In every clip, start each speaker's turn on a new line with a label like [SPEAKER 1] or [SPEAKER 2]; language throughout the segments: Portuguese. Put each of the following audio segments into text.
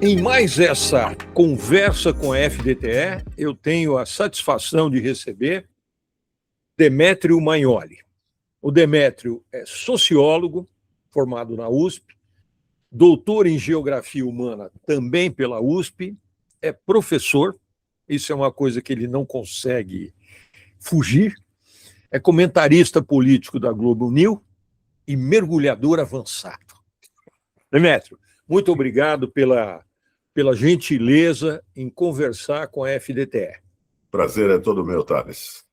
[SPEAKER 1] Em mais essa conversa com a FDTE, eu tenho a satisfação de receber Demétrio Magnoli. O Demétrio é sociólogo, formado na USP, doutor em Geografia Humana também pela USP, é professor, isso é uma coisa que ele não consegue fugir, é comentarista político da Globo News e mergulhador avançado. Demétrio, muito obrigado pela gentileza em conversar com a FDTE.
[SPEAKER 2] Prazer é todo meu, Thales.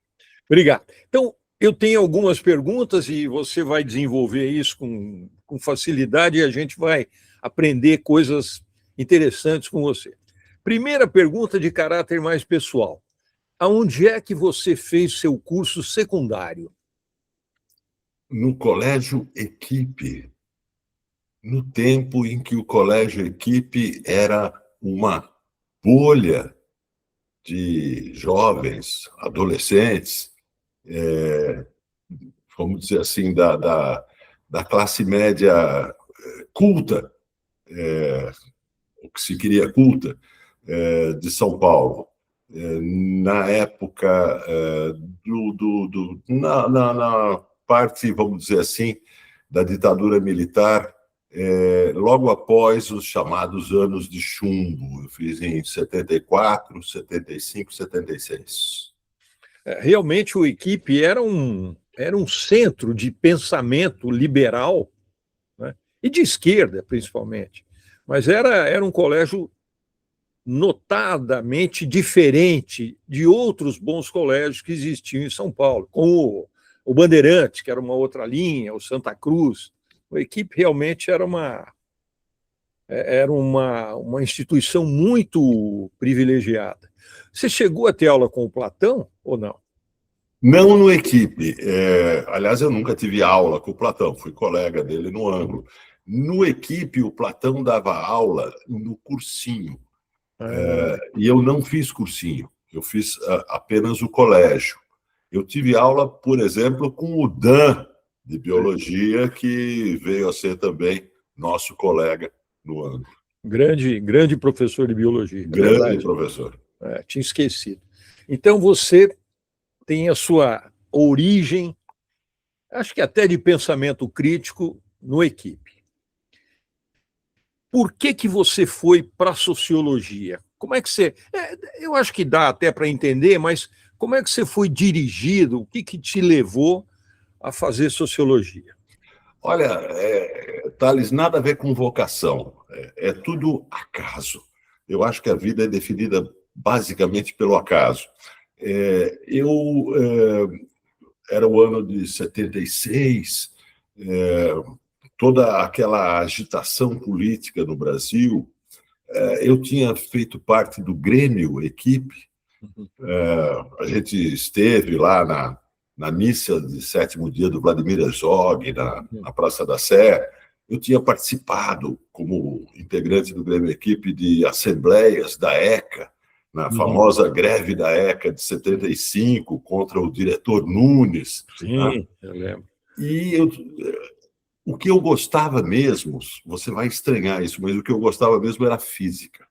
[SPEAKER 1] Obrigado. Então, eu tenho algumas perguntas e você vai desenvolver isso com facilidade e a gente vai aprender coisas interessantes com você. Primeira pergunta de caráter mais pessoal. Aonde é que você fez seu curso secundário?
[SPEAKER 2] No Colégio Equipe, no tempo em que o Colégio Equipe era uma bolha de jovens, adolescentes, vamos dizer assim, da classe média culta, o que se queria culta, de São Paulo. Na época, na parte, vamos dizer assim, da ditadura militar, logo após os chamados anos de chumbo. Eu fiz em 74, 75, 76.
[SPEAKER 1] Realmente o Equipe era um centro de pensamento liberal, né? E de esquerda, principalmente. Mas era um colégio notadamente diferente de outros bons colégios que existiam em São Paulo, como o Bandeirantes, que era uma outra linha, o Santa Cruz. A Equipe realmente era uma instituição muito privilegiada. Você chegou a ter aula com o Platão ou não?
[SPEAKER 2] Não no Equipe. Aliás, eu nunca tive aula com o Platão, fui colega dele no ângulo. No Equipe, o Platão dava aula no cursinho. E eu não fiz cursinho, eu fiz apenas o colégio. Eu tive aula, por exemplo, com o Dan, de Biologia, que veio a ser também nosso colega no ângulo.
[SPEAKER 1] Grande professor de Biologia.
[SPEAKER 2] Grande professor.
[SPEAKER 1] Tinha esquecido. Então, você tem a sua origem, acho que até de pensamento crítico, no Equipe. Por que você foi para a sociologia? Como é que você... eu acho que dá até para entender, mas como é que você foi dirigido? O que te levou a fazer sociologia?
[SPEAKER 2] Olha, Thales, nada a ver com vocação. É tudo acaso. Eu acho que a vida é definida basicamente pelo acaso. Era o ano de 76, toda aquela agitação política no Brasil. Eu tinha feito parte do Grêmio Equipe. A gente esteve lá na missa de 7º dia do Vladimir Herzog, na Praça da Sé. Eu tinha participado, como integrante do Grêmio Equipe, de assembleias da ECA, na famosa greve da ECA de 75, contra o diretor Nunes.
[SPEAKER 1] Sim, né? Eu lembro.
[SPEAKER 2] E o que eu gostava mesmo, você vai estranhar isso, mas o que eu gostava mesmo era física.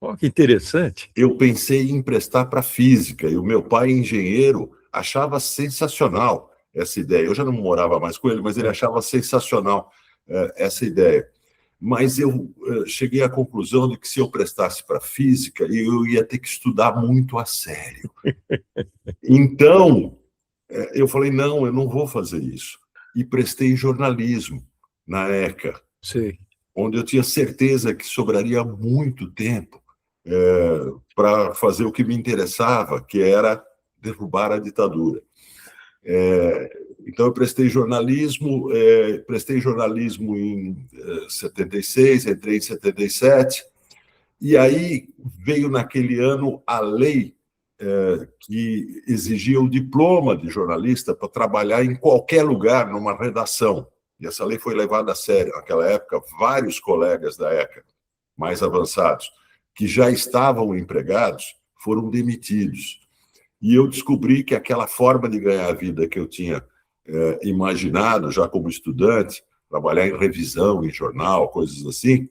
[SPEAKER 1] Oh, que interessante.
[SPEAKER 2] Eu pensei em emprestar para física, e o meu pai, engenheiro, achava sensacional essa ideia. Eu já não morava mais com ele, mas ele achava sensacional essa ideia. Mas eu cheguei à conclusão de que se eu prestasse para física, eu ia ter que estudar muito a sério. Então, eu falei, não, eu não vou fazer isso. E prestei jornalismo na ECA,
[SPEAKER 1] Sim.
[SPEAKER 2] Onde eu tinha certeza que sobraria muito tempo para fazer o que me interessava, que era derrubar a ditadura. Então, eu prestei jornalismo em 76, entrei em 77, e aí veio naquele ano a lei que exigia o diploma de jornalista para trabalhar em qualquer lugar, numa redação. E essa lei foi levada a sério. Naquela época, vários colegas da ECA, mais avançados, que já estavam empregados, foram demitidos. E eu descobri que aquela forma de ganhar a vida que eu tinha imaginado, já como estudante, trabalhar em revisão, em jornal, coisas assim,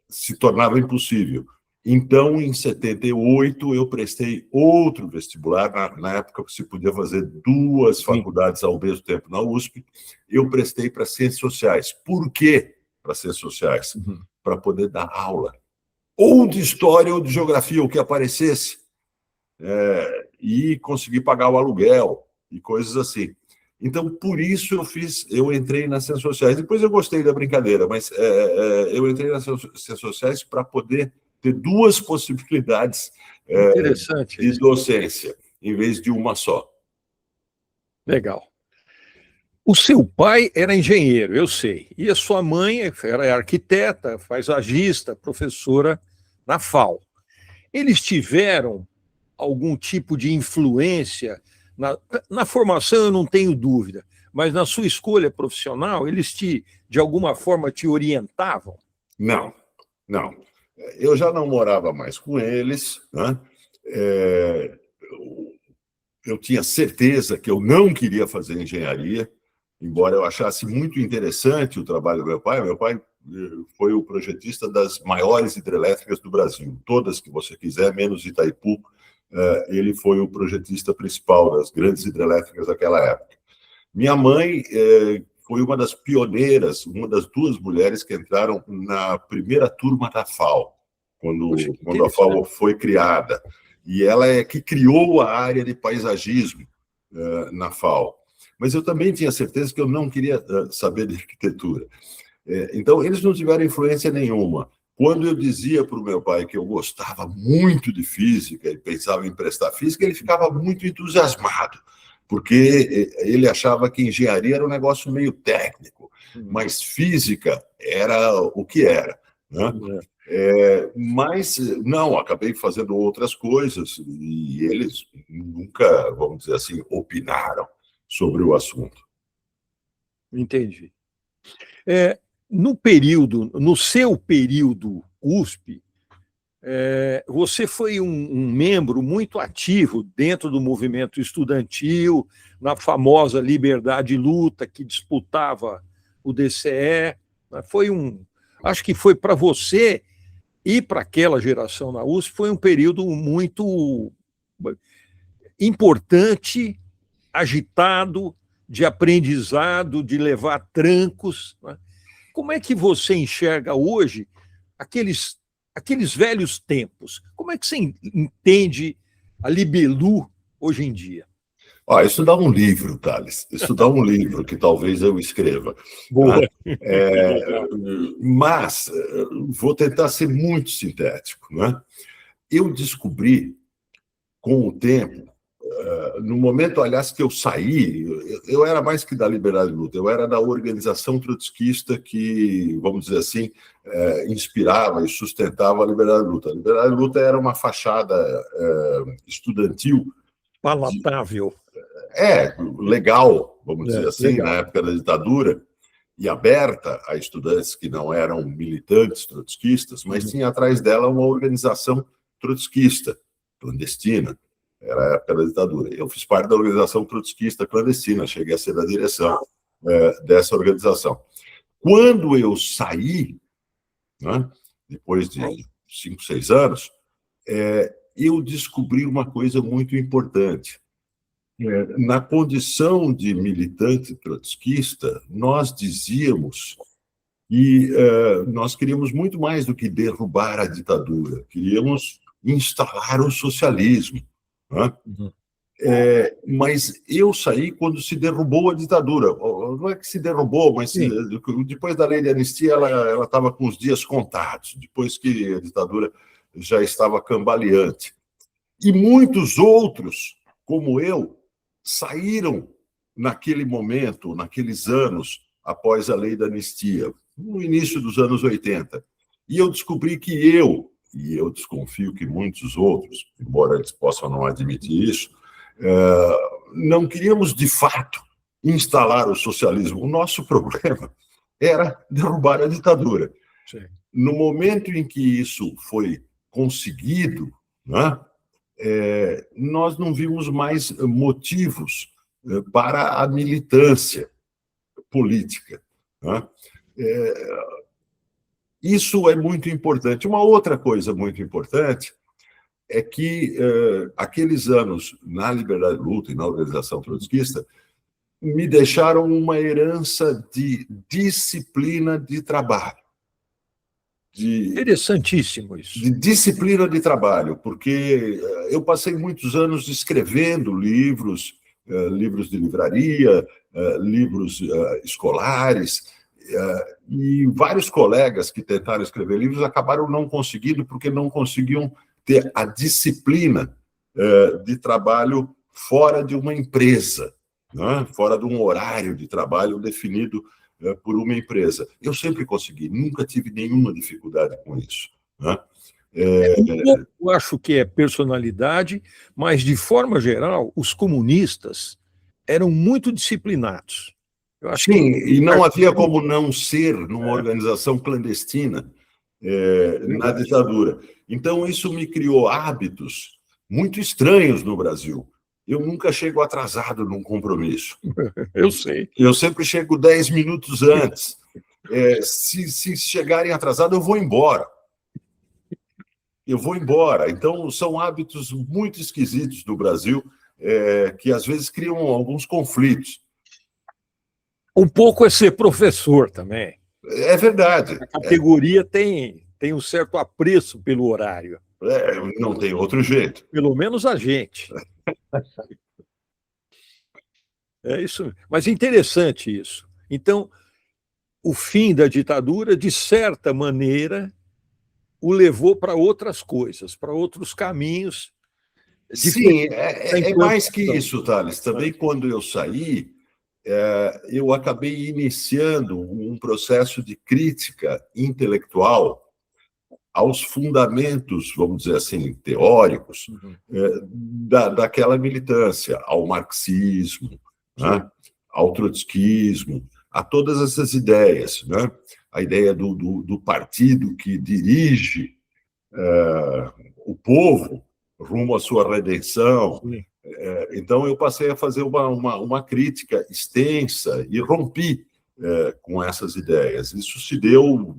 [SPEAKER 2] se tornava impossível. Então, em 78, eu prestei outro vestibular. Na época, se podia fazer 2 faculdades ao mesmo tempo na USP. Eu prestei para Ciências Sociais. Por quê para Ciências Sociais? Para poder dar aula. Ou de História ou de Geografia, o que aparecesse. E conseguir pagar o aluguel e coisas assim. Então, por isso eu entrei nas Ciências Sociais. Depois eu gostei da brincadeira, mas eu entrei nas Ciências Sociais para poder ter 2 possibilidades de docência, em vez de uma só.
[SPEAKER 1] Legal. O seu pai era engenheiro, eu sei, e a sua mãe era arquiteta, paisagista, professora na FAO. Eles tiveram algum tipo de influência na formação, eu não tenho dúvida, mas na sua escolha profissional, eles de alguma forma, te orientavam?
[SPEAKER 2] Não. Eu já não morava mais com eles, né? Eu tinha certeza que eu não queria fazer engenharia, embora eu achasse muito interessante o trabalho do meu pai. Meu pai foi o projetista das maiores hidrelétricas do Brasil, todas que você quiser, menos Itaipu. Ele foi o projetista principal das grandes hidrelétricas daquela época. Minha mãe foi uma das pioneiras, uma das 2 mulheres que entraram na primeira turma da FAO, quando a FAO foi criada. E ela é que criou a área de paisagismo na FAO. Mas eu também tinha certeza que eu não queria saber de arquitetura. Então, eles não tiveram influência nenhuma. Quando eu dizia para o meu pai que eu gostava muito de física e pensava em prestar física, ele ficava muito entusiasmado, porque ele achava que engenharia era um negócio meio técnico, mas física era o que era, né? Mas não, acabei fazendo outras coisas e eles nunca, vamos dizer assim, opinaram sobre o assunto.
[SPEAKER 1] Entendi. No seu período USP, você foi um membro muito ativo dentro do movimento estudantil, na famosa Liberdade e Luta, que disputava o DCE. Acho que foi para você e para aquela geração na USP, foi um período muito importante, agitado, de aprendizado, de levar trancos, né? Como é que você enxerga hoje aqueles velhos tempos? Como é que você entende a Libelu hoje em dia?
[SPEAKER 2] Isso dá um livro, Thales. Isso dá um livro que talvez eu escreva.
[SPEAKER 1] Boa.
[SPEAKER 2] Né? Mas vou tentar ser muito sintético. Né? Eu descobri, com o tempo, no momento, aliás, que eu saí, eu era mais que da Liberdade e Luta, eu era da organização trotskista que, vamos dizer assim, inspirava e sustentava a Liberdade e Luta. A Liberdade e Luta era uma fachada estudantil.
[SPEAKER 1] Palatável.
[SPEAKER 2] Legal, vamos dizer assim,
[SPEAKER 1] legal.
[SPEAKER 2] Na época da ditadura, e aberta a estudantes que não eram militantes trotskistas, mas tinha atrás dela uma organização trotskista, clandestina. Era a época da ditadura. Eu fiz parte da organização trotskista clandestina, cheguei a ser da direção dessa organização. Quando eu saí, né, depois de 5, 6 anos, eu descobri uma coisa muito importante. Na condição de militante trotskista, nós dizíamos que nós queríamos muito mais do que derrubar a ditadura, queríamos instalar o socialismo. Né? Mas eu saí quando se derrubou a ditadura. Não é que se derrubou, mas depois da lei de anistia ela estava com os dias contados, depois que a ditadura já estava cambaleante. E muitos outros, como eu, saíram naquele momento, naqueles anos, após a lei da anistia, no início dos anos 80. E eu descobri que e eu desconfio que muitos outros, embora eles possam não admitir isso, não queríamos, de fato, instalar o socialismo. O nosso problema era derrubar a ditadura.
[SPEAKER 1] Sim.
[SPEAKER 2] No momento em que isso foi conseguido, né, nós não vimos mais motivos para a militância política, né? Isso é muito importante. Uma outra coisa muito importante é que aqueles anos na Liberdade de Luta e na organização trotskista me deixaram uma herança de disciplina de trabalho.
[SPEAKER 1] Interessantíssimo isso.
[SPEAKER 2] De disciplina de trabalho, porque eu passei muitos anos escrevendo livros, livros de livraria, livros escolares, e vários colegas que tentaram escrever livros acabaram não conseguindo, porque não conseguiam ter a disciplina de trabalho fora de uma empresa, né? Fora de um horário de trabalho definido por uma empresa. Eu sempre consegui, nunca tive nenhuma dificuldade com isso, né?
[SPEAKER 1] Eu acho que é personalidade, mas, de forma geral, os comunistas eram muito disciplinados. Eu acho
[SPEAKER 2] Sim,
[SPEAKER 1] que...
[SPEAKER 2] e não havia como não ser numa organização clandestina na ditadura. Então, isso me criou hábitos muito estranhos no Brasil. Eu nunca chego atrasado num compromisso.
[SPEAKER 1] Eu sei.
[SPEAKER 2] Eu sempre chego 10 minutos antes. Se chegarem atrasado, eu vou embora. Então, são hábitos muito esquisitos do Brasil, que às vezes criam alguns conflitos.
[SPEAKER 1] Um pouco é ser professor também.
[SPEAKER 2] É verdade.
[SPEAKER 1] A categoria tem um certo apreço pelo horário.
[SPEAKER 2] Não tem outro jeito.
[SPEAKER 1] Pelo menos a gente. É isso. Mas é interessante isso. Então, o fim da ditadura, de certa maneira, o levou para outras coisas, para outros caminhos.
[SPEAKER 2] Sim, é mais que isso, Thales. Também quando eu saí, eu acabei iniciando um processo de crítica intelectual aos fundamentos, vamos dizer assim, teóricos, daquela militância, ao marxismo, né? Ao trotskismo, a todas essas ideias, né? A ideia do partido que dirige o povo rumo à sua redenção. Então, eu passei a fazer uma crítica extensa e rompi com essas ideias. Isso se deu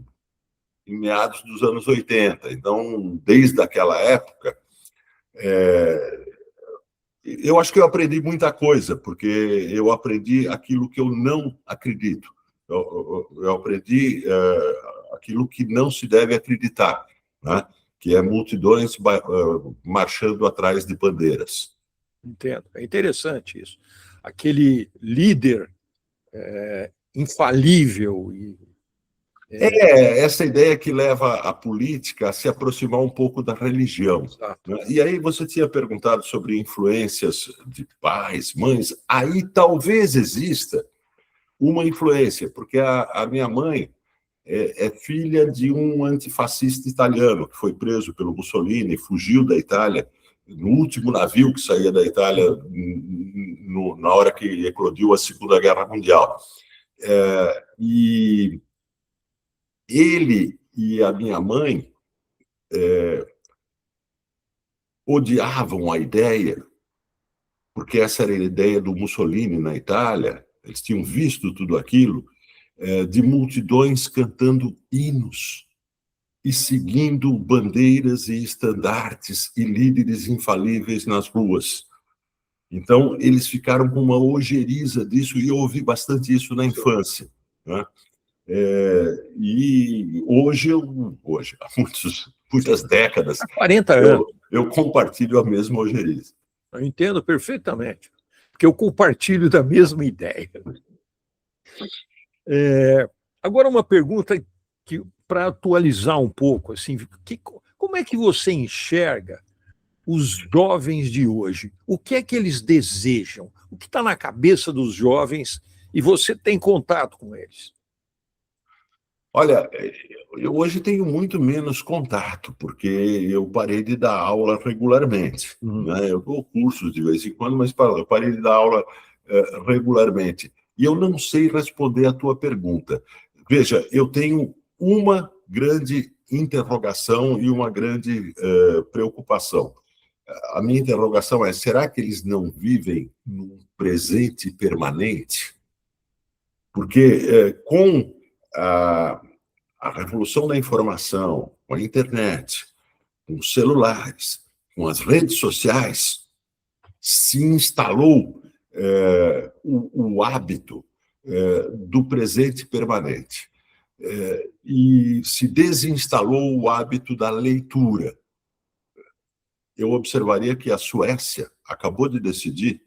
[SPEAKER 2] em meados dos anos 80. Então, desde aquela época, eu acho que eu aprendi muita coisa, porque eu aprendi aquilo que eu não acredito. Eu aprendi aquilo que não se deve acreditar, né? Que é multidões marchando atrás de bandeiras.
[SPEAKER 1] Entendo. É interessante isso. Aquele líder infalível.
[SPEAKER 2] Essa ideia que leva a política a se aproximar um pouco da religião.
[SPEAKER 1] Exato.
[SPEAKER 2] Né? E aí você tinha perguntado sobre influências de pais, mães. Aí talvez exista uma influência, porque a minha mãe é filha de um antifascista italiano que foi preso pelo Mussolini, fugiu da Itália, no último navio que saía da Itália na hora que eclodiu a Segunda Guerra Mundial. E ele e a minha mãe odiavam a ideia, porque essa era a ideia do Mussolini na Itália, eles tinham visto tudo aquilo, de multidões cantando hinos e seguindo bandeiras e estandartes e líderes infalíveis nas ruas. Então, eles ficaram com uma ojeriza disso, e eu ouvi bastante isso na infância, né? E hoje, há muitas décadas,
[SPEAKER 1] Há 40 anos.
[SPEAKER 2] Eu compartilho a mesma ojeriza.
[SPEAKER 1] Eu entendo perfeitamente, porque eu compartilho da mesma ideia. Agora, uma pergunta para atualizar um pouco, assim, como é que você enxerga os jovens de hoje? O que é que eles desejam? O que está na cabeça dos jovens e você tem contato com eles?
[SPEAKER 2] Olha, eu hoje tenho muito menos contato, porque eu parei de dar aula regularmente. Né? Eu dou cursos de vez em quando, mas eu parei de dar aula regularmente. E eu não sei responder a tua pergunta. Veja, eu tenho uma grande interrogação e uma grande preocupação. a minha interrogação é: será que eles não vivem num presente permanente? Porque com a revolução da informação, com a internet, com os celulares, com as redes sociais, se instalou o hábito do presente permanente. E se desinstalou o hábito da leitura. Eu observaria que a Suécia acabou de decidir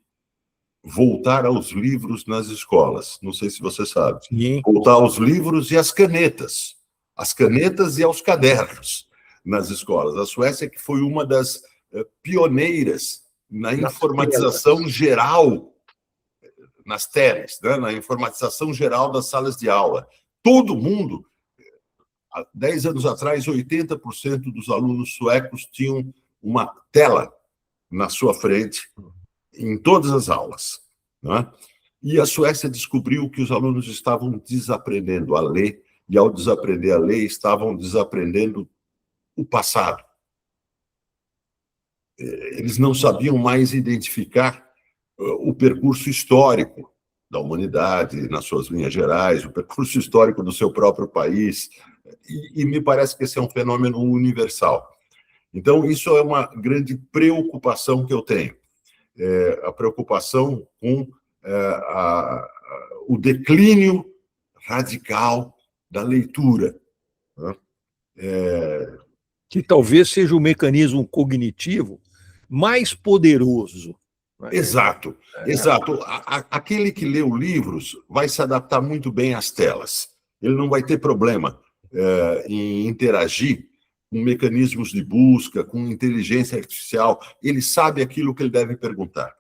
[SPEAKER 2] voltar aos livros nas escolas. Não sei se você sabe.
[SPEAKER 1] Sim.
[SPEAKER 2] Voltar aos livros e às canetas. As canetas e aos cadernos nas escolas. A Suécia que foi uma das pioneiras na informatização geral, nas telas, né? Na informatização geral das salas de aula. Todo mundo, há 10 anos atrás, 80% dos alunos suecos tinham uma tela na sua frente, em todas as aulas. Né? E a Suécia descobriu que os alunos estavam desaprendendo a ler, e ao desaprender a ler, estavam desaprendendo o passado. Eles não sabiam mais identificar o percurso histórico da humanidade, nas suas linhas gerais, o percurso histórico do seu próprio país, e me parece que esse é um fenômeno universal. Então, isso é uma grande preocupação que eu tenho. A preocupação com o declínio radical da leitura. Né?
[SPEAKER 1] Que talvez seja o mecanismo cognitivo mais poderoso. Né?
[SPEAKER 2] Exato, exato. Aquele que leu livros vai se adaptar muito bem às telas. Ele não vai ter problema em interagir com mecanismos de busca, com inteligência artificial. Ele sabe aquilo que ele deve perguntar.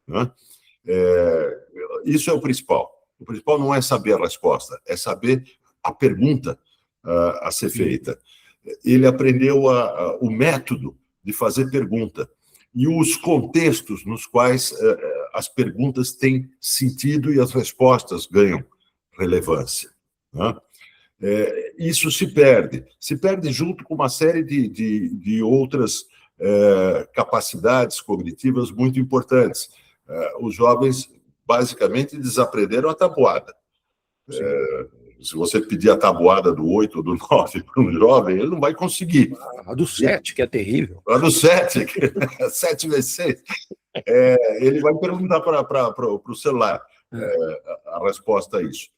[SPEAKER 2] Né? Isso é o principal. O principal não é saber a resposta, é saber a pergunta a ser feita. Ele aprendeu o método de fazer pergunta e os contextos nos quais as perguntas têm sentido e as respostas ganham relevância. Né? Isso se perde junto com uma série de outras capacidades cognitivas muito importantes. Os jovens, basicamente, desaprenderam a tabuada. Se você pedir a tabuada do 8 ou do 9 para um jovem, ele não vai conseguir.
[SPEAKER 1] A do 7, que é terrível.
[SPEAKER 2] A do 7, 7 vezes 6. Ele vai perguntar para o celular a resposta a isso.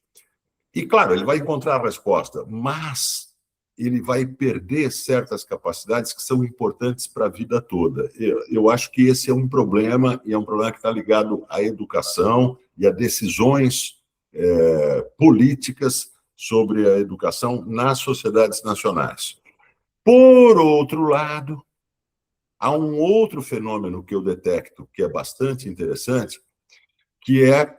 [SPEAKER 2] E, claro, ele vai encontrar a resposta, mas ele vai perder certas capacidades que são importantes para a vida toda. Eu acho que esse é um problema, e é um problema que está ligado à educação e a decisões políticas sobre a educação nas sociedades nacionais. Por outro lado, há um outro fenômeno que eu detecto, que é bastante interessante, que é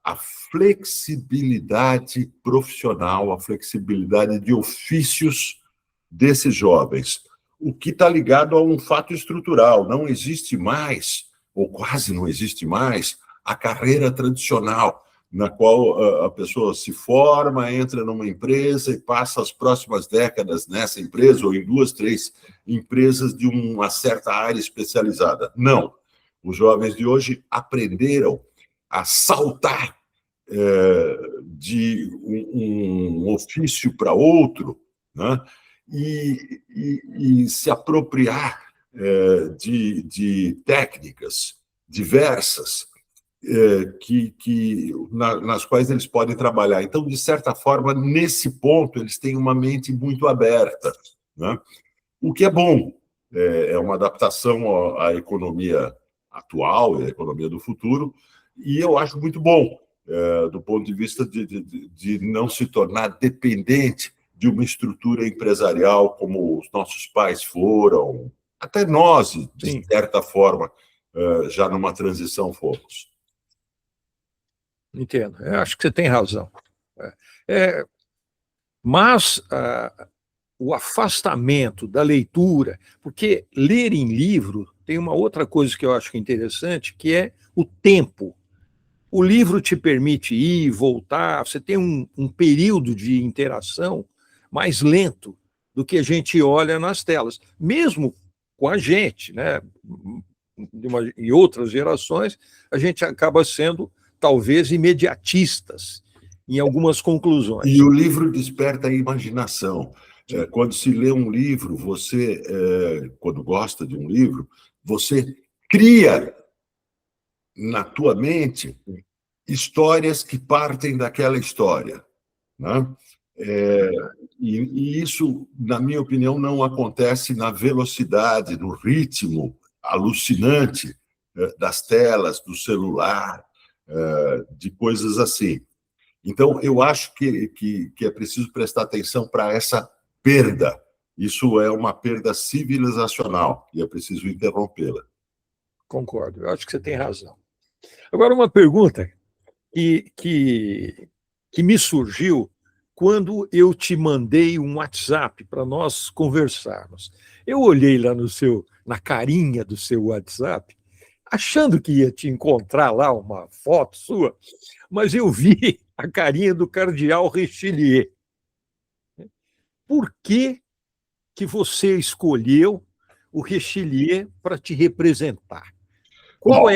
[SPEAKER 2] a flexibilidade profissional, a flexibilidade de ofícios desses jovens, o que está ligado a um fato estrutural. Não existe mais, ou quase não existe mais, a carreira tradicional, na qual a pessoa se forma, entra numa empresa e passa as próximas décadas nessa empresa, ou em 2, 3 empresas de uma certa área especializada. Não. Os jovens de hoje aprenderam a saltar de um ofício para outro, né? E se apropriar de técnicas diversas nas quais eles podem trabalhar. Então, de certa forma, nesse ponto, eles têm uma mente muito aberta, né? O que é bom, é uma adaptação à economia atual, à economia do futuro, e eu acho muito bom, do ponto de vista de não se tornar dependente de uma estrutura empresarial como os nossos pais foram, até nós, de certa forma, já numa transição fomos.
[SPEAKER 1] Entendo. Eu acho que você tem razão. Mas o afastamento da leitura, porque ler em livro tem uma outra coisa que eu acho interessante, que é o tempo. O livro te permite ir, voltar, você tem um período de interação mais lento do que a gente olha nas telas. Mesmo com a gente, né? Em outras gerações, a gente acaba sendo, talvez, imediatistas em algumas conclusões.
[SPEAKER 2] E o livro desperta a imaginação. Quando se lê um livro, você, quando gosta de um livro, você cria na tua mente histórias que partem daquela história, né? E isso, na minha opinião, não acontece na velocidade, no ritmo alucinante das telas, do celular, de coisas assim. Então, eu acho que é preciso prestar atenção para essa perda. Isso é uma perda civilizacional e é preciso interrompê-la.
[SPEAKER 1] Concordo, eu acho que você tem razão. Agora, uma pergunta que me surgiu quando eu te mandei um WhatsApp para nós conversarmos. Eu olhei lá na carinha do seu WhatsApp, achando que ia te encontrar lá uma foto sua, mas eu vi a carinha do cardeal Richelieu. Por que você escolheu o Richelieu para te representar? Qual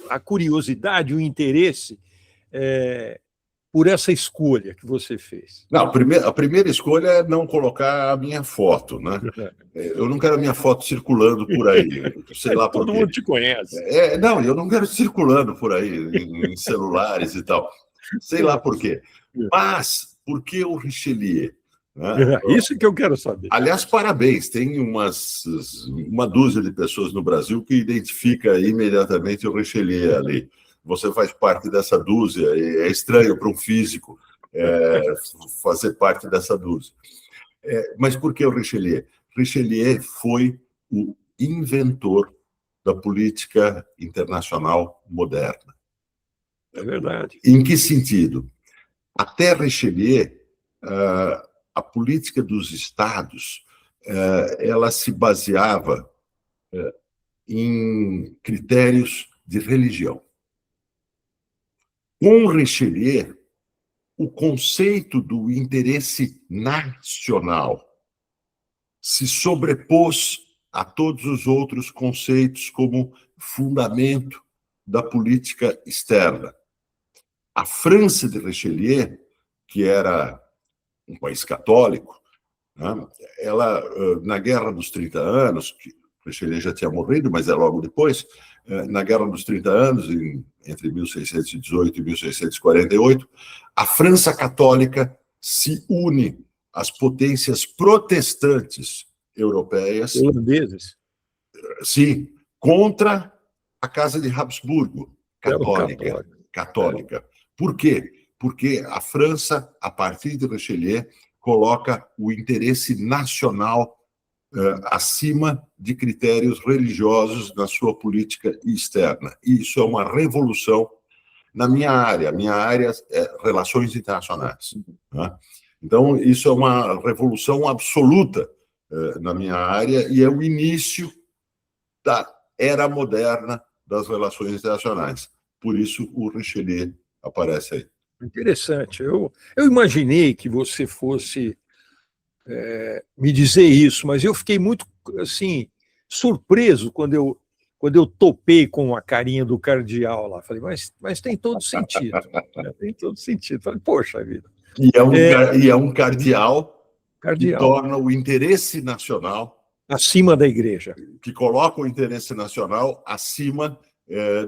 [SPEAKER 1] a curiosidade, o interesse por essa escolha que você fez?
[SPEAKER 2] Não, a primeira escolha é não colocar a minha foto, né? Eu não quero a minha foto circulando por aí, sei lá por quê.
[SPEAKER 1] Todo mundo te conhece.
[SPEAKER 2] Não, eu não quero circulando por aí em celulares e tal. Sei lá por quê. Mas por que o Richelieu?
[SPEAKER 1] Isso que eu quero saber.
[SPEAKER 2] Aliás, parabéns. Tem uma dúzia de pessoas no Brasil que identifica imediatamente o Richelieu ali. Você faz parte dessa dúzia. É estranho para um físico fazer parte dessa dúzia. Mas por que o Richelieu? Richelieu foi o inventor da política internacional moderna.
[SPEAKER 1] É verdade.
[SPEAKER 2] Em que sentido? Até Richelieu, a política dos Estados, ela se baseava em critérios de religião. Com Richelieu, o conceito do interesse nacional se sobrepôs a todos os outros conceitos como fundamento da política externa. A França de Richelieu, que era um país católico, né, ela, na Guerra dos 30 Anos, que Richelieu já tinha morrido, mas é logo depois, na Guerra dos 30 Anos, entre 1618 e 1648, a França católica se une às potências protestantes europeias,
[SPEAKER 1] holandeses,
[SPEAKER 2] sim, contra a Casa de Habsburgo, católica. Por quê? Porque a França, a partir de Richelieu, coloca o interesse nacional acima de critérios religiosos na sua política externa. E isso é uma revolução na minha área. Minha área é relações internacionais, né? Então, isso é uma revolução absoluta na minha área e é o início da era moderna das relações internacionais. Por isso, o Richelieu aparece aí.
[SPEAKER 1] Interessante. Eu imaginei que você fosse me dizer isso, mas eu fiquei muito assim surpreso quando eu topei com a carinha do cardeal lá. Falei, mas tem todo sentido. Né? Tem todo sentido. Falei, poxa vida.
[SPEAKER 2] E é um cardeal que
[SPEAKER 1] cardeal
[SPEAKER 2] torna o interesse nacional
[SPEAKER 1] acima da igreja.
[SPEAKER 2] Que coloca o interesse nacional acima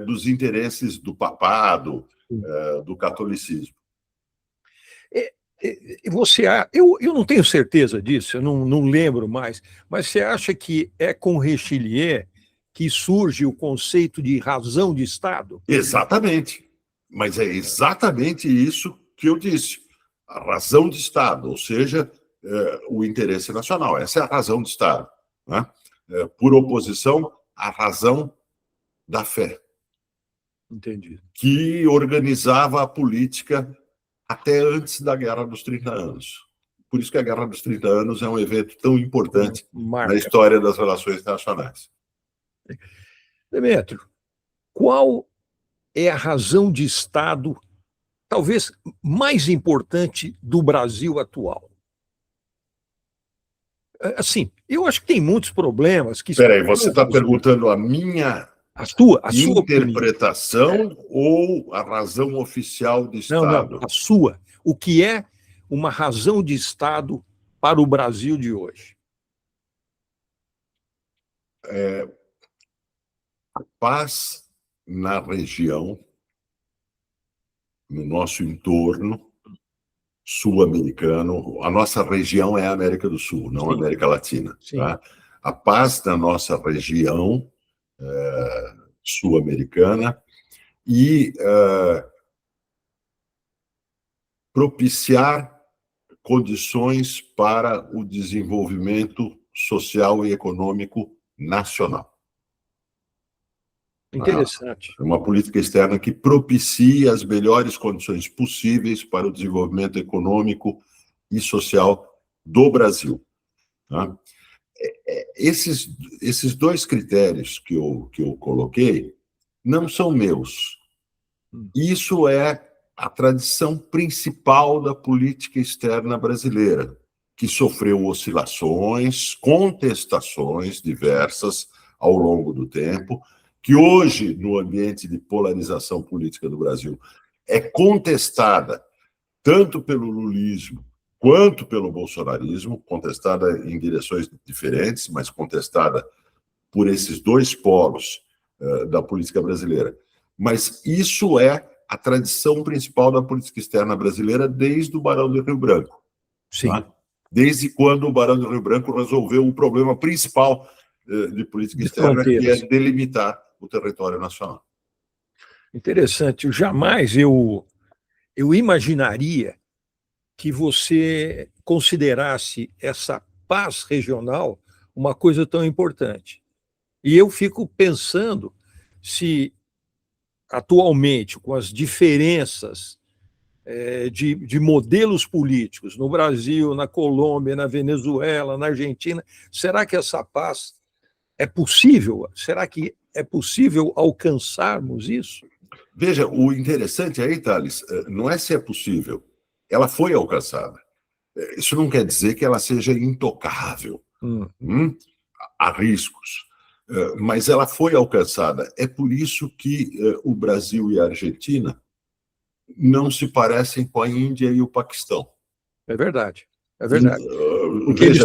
[SPEAKER 2] dos interesses do papado, do catolicismo.
[SPEAKER 1] Eu não tenho certeza disso, eu não lembro mais, mas você acha que é com Richelieu que surge o conceito de razão de Estado?
[SPEAKER 2] Exatamente. Mas é exatamente isso que eu disse. A razão de Estado, ou seja, o interesse nacional. Essa é a razão de Estado, né? Por oposição à razão da fé.
[SPEAKER 1] Entendi.
[SPEAKER 2] Que organizava a política até antes da Guerra dos 30 Anos. Por isso que a Guerra dos 30 Anos é um evento tão importante na história das relações internacionais.
[SPEAKER 1] Demétrio, qual é a razão de Estado, talvez mais importante do Brasil atual? Assim, Eu acho que tem muitos problemas que...
[SPEAKER 2] Espera aí, você está perguntando a
[SPEAKER 1] sua
[SPEAKER 2] interpretação opinião. Ou a razão oficial do Estado?
[SPEAKER 1] Não, a sua. O que é uma razão de Estado para o Brasil de hoje?
[SPEAKER 2] A paz na região, no nosso entorno sul-americano. A nossa região é a América do Sul, não a América Latina. Tá? A paz na nossa região sul-americana e propiciar condições para o desenvolvimento social e econômico nacional.
[SPEAKER 1] Interessante.
[SPEAKER 2] Uma política externa que propicie as melhores condições possíveis para o desenvolvimento econômico e social do Brasil. Tá? Esses dois critérios que eu coloquei não são meus. Isso é a tradição principal da política externa brasileira, que sofreu oscilações, contestações diversas ao longo do tempo, que hoje, no ambiente de polarização política do Brasil, é contestada tanto pelo lulismo quanto pelo bolsonarismo, contestada em direções diferentes, mas contestada por esses dois polos da política brasileira. Mas isso é a tradição principal da política externa brasileira desde o Barão do Rio Branco.
[SPEAKER 1] Sim.
[SPEAKER 2] Tá? Desde quando o Barão do Rio Branco resolveu o problema principal de política externa, que é delimitar o território nacional.
[SPEAKER 1] Interessante. Eu imaginaria que você considerasse essa paz regional uma coisa tão importante. E eu fico pensando se, atualmente, com as diferenças de modelos políticos no Brasil, na Colômbia, na Venezuela, na Argentina, será que essa paz é possível? Será que é possível alcançarmos isso?
[SPEAKER 2] Veja, o interessante aí, Thales, não é se é possível. Ela foi alcançada. Isso não quer dizer que ela seja intocável. Há riscos. Mas ela foi alcançada. É por isso que o Brasil e a Argentina não se parecem com a Índia e o Paquistão.
[SPEAKER 1] É verdade. É verdade. Porque
[SPEAKER 2] Veja,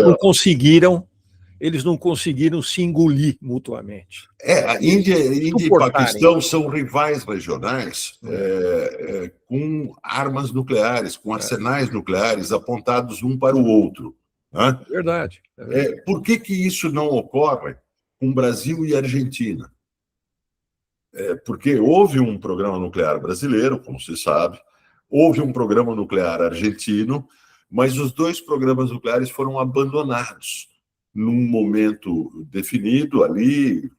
[SPEAKER 1] eles não conseguiram se engolir mutuamente.
[SPEAKER 2] A Índia e Paquistão são rivais regionais com armas nucleares, com arsenais nucleares apontados um para o outro. Né?
[SPEAKER 1] É verdade.
[SPEAKER 2] Por que isso não ocorre com Brasil e Argentina? Porque houve um programa nuclear brasileiro, como se sabe, houve um programa nuclear argentino, mas os dois programas nucleares foram abandonados num momento definido ali,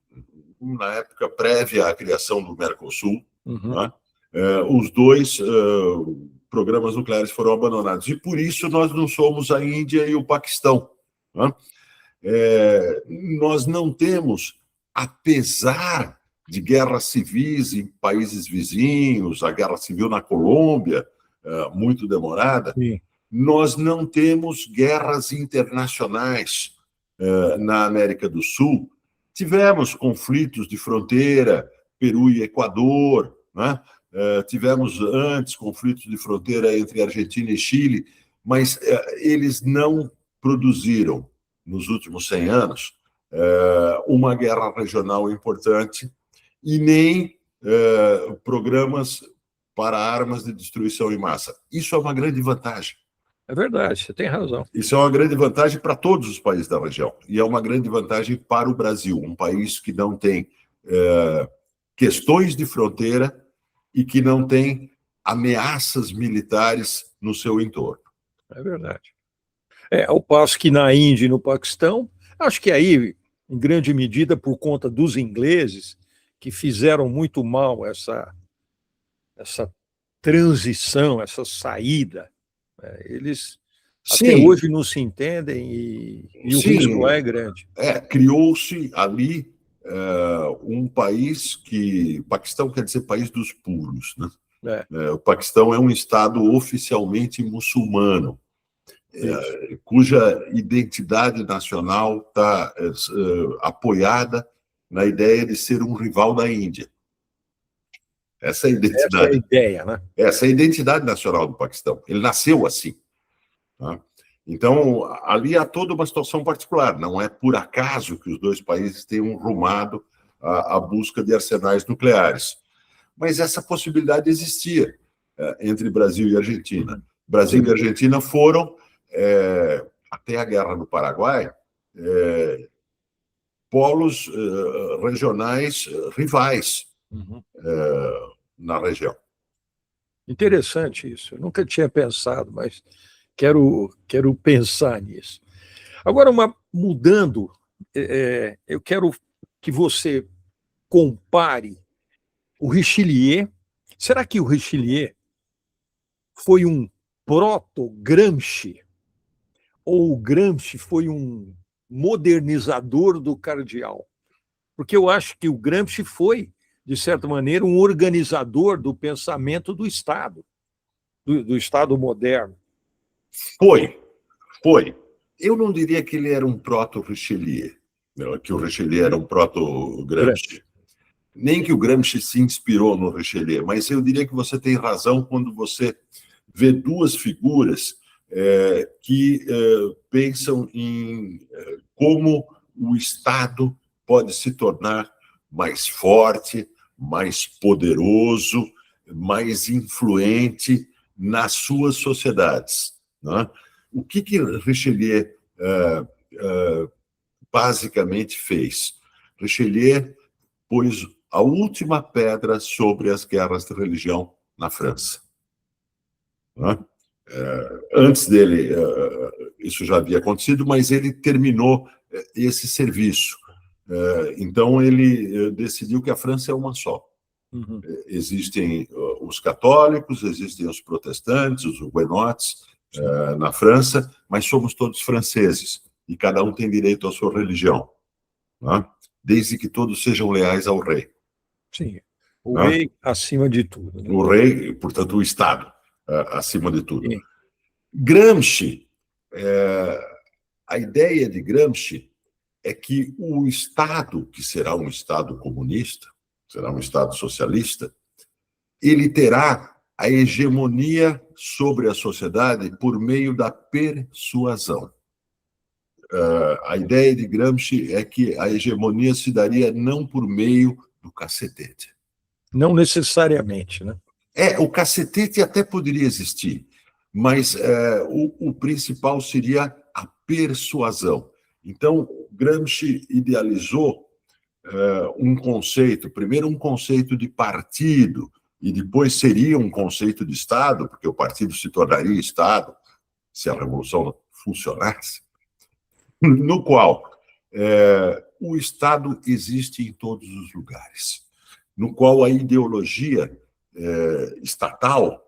[SPEAKER 2] na época prévia à criação do Mercosul. Né? Os dois programas nucleares foram abandonados. E por isso nós não somos a Índia e o Paquistão. Né? Nós não temos, apesar de guerras civis em países vizinhos, a guerra civil na Colômbia, muito demorada,
[SPEAKER 1] Sim.
[SPEAKER 2] Nós não temos guerras internacionais na América do Sul. Tivemos conflitos de fronteira, Peru e Equador, né? Tivemos antes conflitos de fronteira entre Argentina e Chile, mas eles não produziram, nos últimos 100 anos, uma guerra regional importante e nem programas para armas de destruição em massa. Isso é uma grande vantagem.
[SPEAKER 1] É verdade, você tem razão.
[SPEAKER 2] Isso é uma grande vantagem para todos os países da região. E é uma grande vantagem para o Brasil, um país que não tem questões de fronteira e que não tem ameaças militares no seu entorno.
[SPEAKER 1] É verdade. Ao passo que na Índia e no Paquistão, acho que aí, em grande medida, por conta dos ingleses, que fizeram muito mal essa transição, essa saída. Eles até hoje não se entendem e o risco é grande.
[SPEAKER 2] Criou-se ali um país que... Paquistão quer dizer país dos puros, né? O Paquistão é um estado oficialmente muçulmano. cuja identidade nacional está apoiada na ideia de ser um rival da Índia. Essa é a identidade.
[SPEAKER 1] Essa é a ideia, né?
[SPEAKER 2] Essa é a identidade nacional do Paquistão. Ele nasceu assim. Tá? Então, ali há toda uma situação particular. Não é por acaso que os dois países tenham rumado à busca de arsenais nucleares. Mas essa possibilidade existia entre Brasil e Argentina. Brasil e Argentina foram, até a Guerra no Paraguai, polos regionais rivais na região.
[SPEAKER 1] Interessante isso. Eu nunca tinha pensado, mas quero pensar nisso. Agora, mudando, eu quero que você compare o Richelieu. Será que o Richelieu foi um proto-Gramsci? Ou o Gramsci foi um modernizador do cardeal? Porque eu acho que o Gramsci foi, de certa maneira, um organizador do pensamento do Estado, do Estado moderno.
[SPEAKER 2] Foi. Eu não diria que ele era um proto-Richelieu, que o Richelieu era um proto-Gramsci. Nem que o Gramsci se inspirou no Richelieu, mas eu diria que você tem razão quando você vê duas figuras que pensam em como o Estado pode se tornar mais forte, mais poderoso, mais influente nas suas sociedades. Né? O que Richelieu basicamente fez? Richelieu pôs a última pedra sobre as guerras de religião na França. Né? Antes dele, isso já havia acontecido, mas ele terminou esse serviço. Então, ele decidiu que a França é uma só. Existem os católicos, existem os protestantes, os huguenotes na França, mas somos todos franceses e cada um tem direito à sua religião, né? Desde que todos sejam leais ao rei.
[SPEAKER 1] Sim, o rei acima de tudo. Né?
[SPEAKER 2] O rei, portanto, o Estado acima de tudo.
[SPEAKER 1] Sim.
[SPEAKER 2] Gramsci, a ideia de Gramsci é que o Estado, que será um Estado comunista, será um Estado socialista, ele terá a hegemonia sobre a sociedade por meio da persuasão. A ideia de Gramsci é que a hegemonia se daria não por meio do cacetete.
[SPEAKER 1] Não necessariamente, né?
[SPEAKER 2] O cacetete até poderia existir, mas o principal seria a persuasão. Então, Gramsci idealizou um conceito, primeiro um conceito de partido, e depois seria um conceito de Estado, porque o partido se tornaria Estado se a Revolução funcionasse, no qual o Estado existe em todos os lugares, no qual a ideologia estatal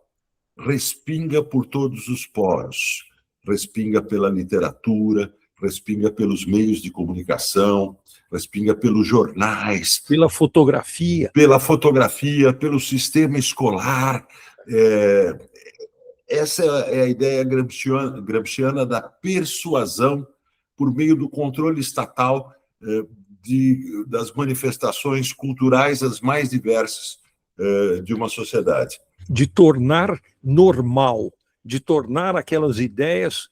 [SPEAKER 2] respinga por todos os poros, respinga pela literatura, respinga pelos meios de comunicação, respinga pelos jornais,
[SPEAKER 1] pela fotografia,
[SPEAKER 2] pelo sistema escolar. Essa é a ideia gramsciana da persuasão por meio do controle estatal das manifestações culturais as mais diversas de uma sociedade.
[SPEAKER 1] De tornar normal, de tornar aquelas ideias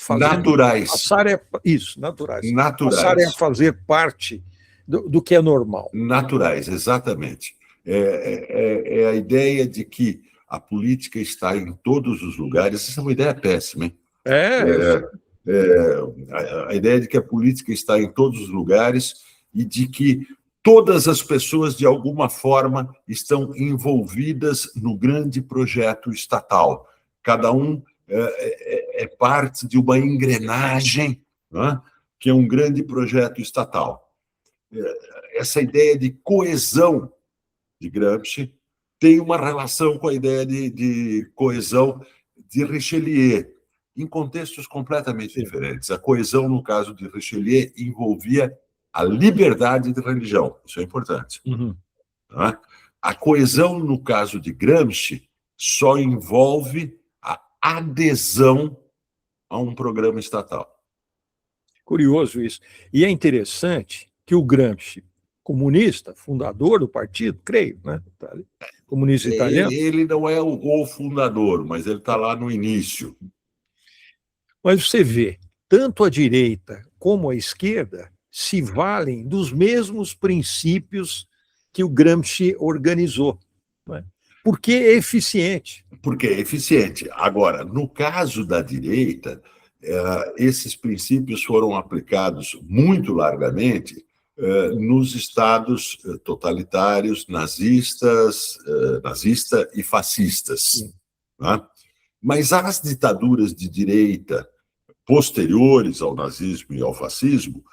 [SPEAKER 2] naturais.
[SPEAKER 1] Naturais.
[SPEAKER 2] Naturais.
[SPEAKER 1] Passarem a fazer parte do que é normal.
[SPEAKER 2] Naturais, exatamente. É a ideia de que a política está em todos os lugares. Essa é uma ideia péssima, hein? A ideia de que a política está em todos os lugares e de que todas as pessoas, de alguma forma, estão envolvidas no grande projeto estatal. Cada um é parte de uma engrenagem, né, que é um grande projeto estatal. Essa ideia de coesão de Gramsci tem uma relação com a ideia de coesão de Richelieu, em contextos completamente diferentes. A coesão, no caso de Richelieu, envolvia a liberdade de religião. Isso é importante. Tá? A coesão, no caso de Gramsci, só envolve a adesão a um programa estatal.
[SPEAKER 1] Curioso isso. E é interessante que o Gramsci, comunista, fundador do partido, creio, né? Comunista italiano.
[SPEAKER 2] Ele não é o fundador, mas ele está lá no início.
[SPEAKER 1] Mas você vê, tanto a direita como a esquerda se valem dos mesmos princípios que o Gramsci organizou, né? Porque é eficiente.
[SPEAKER 2] Porque é eficiente. Agora, no caso da direita, esses princípios foram aplicados muito largamente nos estados totalitários, nazista e fascistas. Né? Mas as ditaduras de direita posteriores ao nazismo e ao fascismo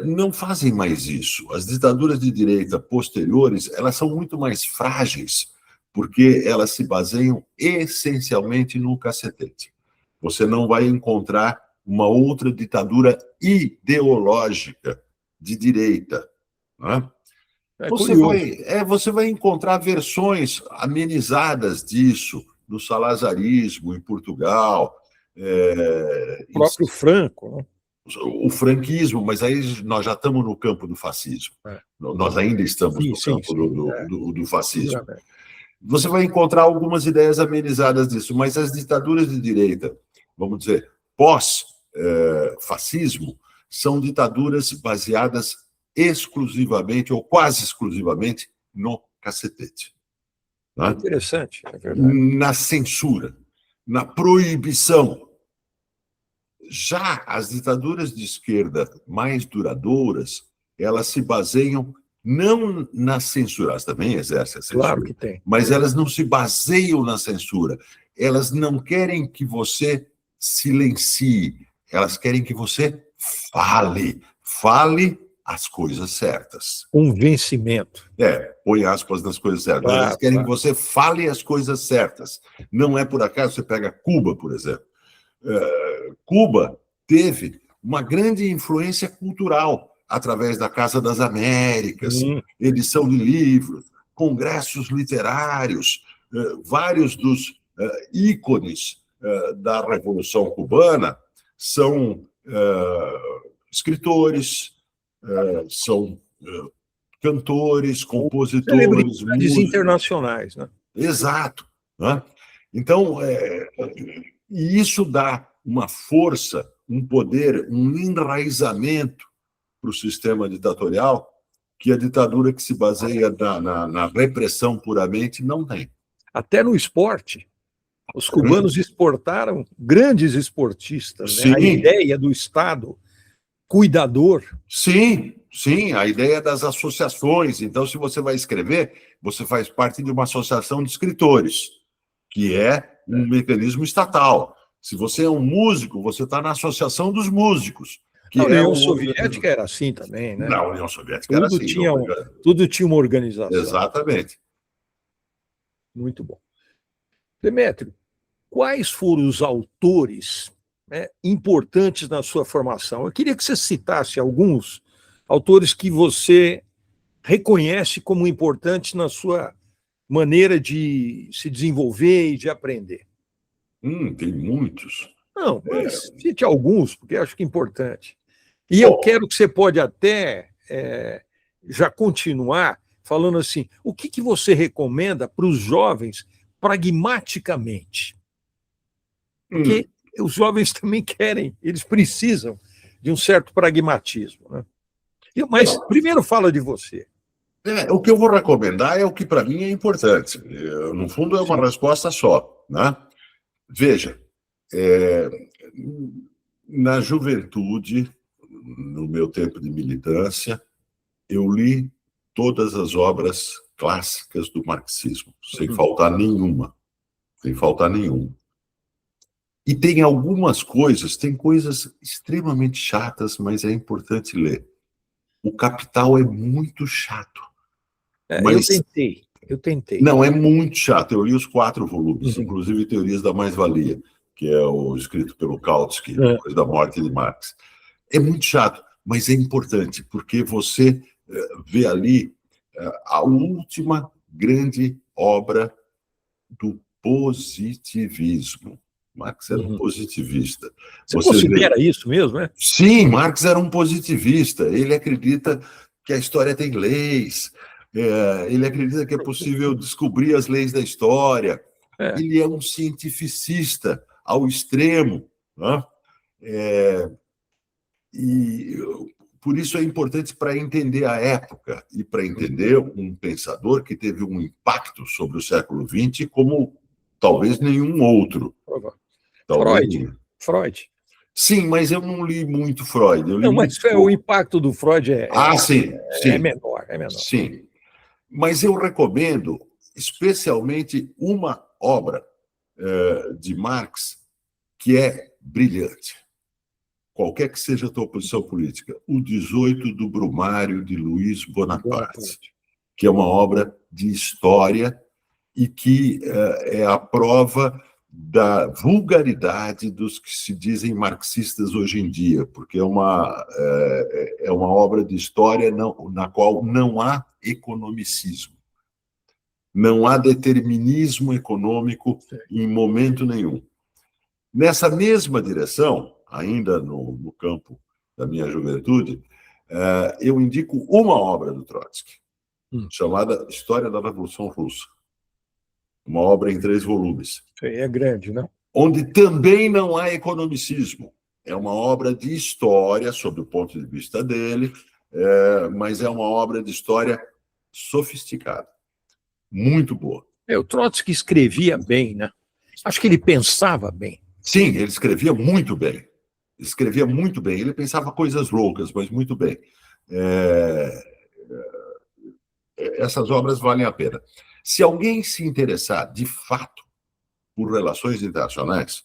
[SPEAKER 2] não fazem mais isso. As ditaduras de direita posteriores, elas são muito mais frágeis, porque elas se baseiam essencialmente no cacetete. Você não vai encontrar uma outra ditadura ideológica de direita. Né? Você vai encontrar versões amenizadas disso, no salazarismo em Portugal.
[SPEAKER 1] O próprio Franco, né?
[SPEAKER 2] O franquismo, mas aí nós já estamos no campo do fascismo. Nós ainda estamos no campo do fascismo. Você vai encontrar algumas ideias amenizadas disso, mas as ditaduras de direita, vamos dizer, pós-fascismo, são ditaduras baseadas exclusivamente, ou quase exclusivamente, no cacetete. Né?
[SPEAKER 1] Interessante, é verdade.
[SPEAKER 2] Na censura, na proibição. Já as ditaduras de esquerda mais duradouras, elas se baseiam não na censura, elas também exercem a censura,
[SPEAKER 1] claro que tem,
[SPEAKER 2] mas elas não se baseiam na censura. Elas não querem que você silencie, elas querem que você fale as coisas certas.
[SPEAKER 1] Convencimento.
[SPEAKER 2] Põe aspas nas coisas certas. Claro, elas querem que você fale as coisas certas. Não é por acaso, você pega Cuba, por exemplo. Cuba teve uma grande influência cultural através da Casa das Américas, edição de livros, congressos literários, vários dos ícones da Revolução Cubana são escritores, são cantores, compositores,
[SPEAKER 1] celebridades internacionais, né?
[SPEAKER 2] Exato. Né? Então, e isso dá uma força, um poder, um enraizamento para o sistema ditatorial que a ditadura que se baseia na repressão puramente não tem.
[SPEAKER 1] Até no esporte. Os cubanos exportaram grandes esportistas, né? A ideia do Estado cuidador.
[SPEAKER 2] Sim, a ideia das associações. Então, se você vai escrever, você faz parte de uma associação de escritores, que é um mecanismo estatal. Se você é um músico, você está na Associação dos Músicos.
[SPEAKER 1] A União Soviética era assim também, né?
[SPEAKER 2] Na União Soviética era assim.
[SPEAKER 1] Tudo tinha uma organização.
[SPEAKER 2] Exatamente.
[SPEAKER 1] Muito bom. Demétrio, quais foram os autores, né, importantes na sua formação? Eu queria que você citasse alguns autores que você reconhece como importantes na sua maneira de se desenvolver e de aprender.
[SPEAKER 2] Tem muitos.
[SPEAKER 1] Não, mas cite alguns, porque acho que é importante. E eu quero que você pode até já continuar falando assim, o que você recomenda para os jovens pragmaticamente? Porque os jovens também querem, eles precisam de um certo pragmatismo. Né? Mas primeiro fala de você.
[SPEAKER 2] O que eu vou recomendar é o que para mim é importante. No fundo, é uma resposta só. Né? Veja, na juventude, no meu tempo de militância, eu li todas as obras clássicas do marxismo, sem faltar nenhuma. Sem faltar nenhuma. E tem algumas coisas, tem coisas extremamente chatas, mas é importante ler. O Capital é muito chato.
[SPEAKER 1] Mas eu tentei.
[SPEAKER 2] Não, é muito chato. Eu li os 4 volumes, inclusive Teorias da Mais-Valia, que é o escrito pelo Kautsky, depois da morte de Marx. É muito chato, mas é importante, porque você vê ali a última grande obra do positivismo. Marx era um positivista.
[SPEAKER 1] Você considera isso mesmo, né?
[SPEAKER 2] Sim, Marx era um positivista. Ele acredita que a história tem leis, ele acredita que é possível descobrir as leis da história. Ele é um cientificista ao extremo, né? E por isso é importante para entender a época e para entender um pensador que teve um impacto sobre o século XX como talvez nenhum outro.
[SPEAKER 1] Freud.
[SPEAKER 2] Sim, mas eu não li muito Freud. Eu li
[SPEAKER 1] não, mas o impacto do Freud
[SPEAKER 2] sim.
[SPEAKER 1] É menor.
[SPEAKER 2] Sim. Mas eu recomendo especialmente uma obra de Marx que é brilhante. Qualquer que seja a tua posição política, O 18 do Brumário, de Luiz Bonaparte, que é uma obra de história e que é a prova da vulgaridade dos que se dizem marxistas hoje em dia, porque é uma obra de história na qual não há economicismo, não há determinismo econômico em momento nenhum. Nessa mesma direção, ainda no campo da minha juventude, eu indico uma obra do Trotsky, chamada História da Revolução Russa. Uma obra em 3 volumes.
[SPEAKER 1] É grande, não?
[SPEAKER 2] Onde também não há economicismo. É uma obra de história, sob o ponto de vista dele, mas é uma obra de história sofisticada. Muito boa.
[SPEAKER 1] O Trotsky escrevia bem, né? Acho que ele pensava bem.
[SPEAKER 2] Sim, ele escrevia muito bem. Escrevia muito bem. Ele pensava coisas loucas, mas muito bem. Essas obras valem a pena. Se alguém se interessar, de fato, por relações internacionais,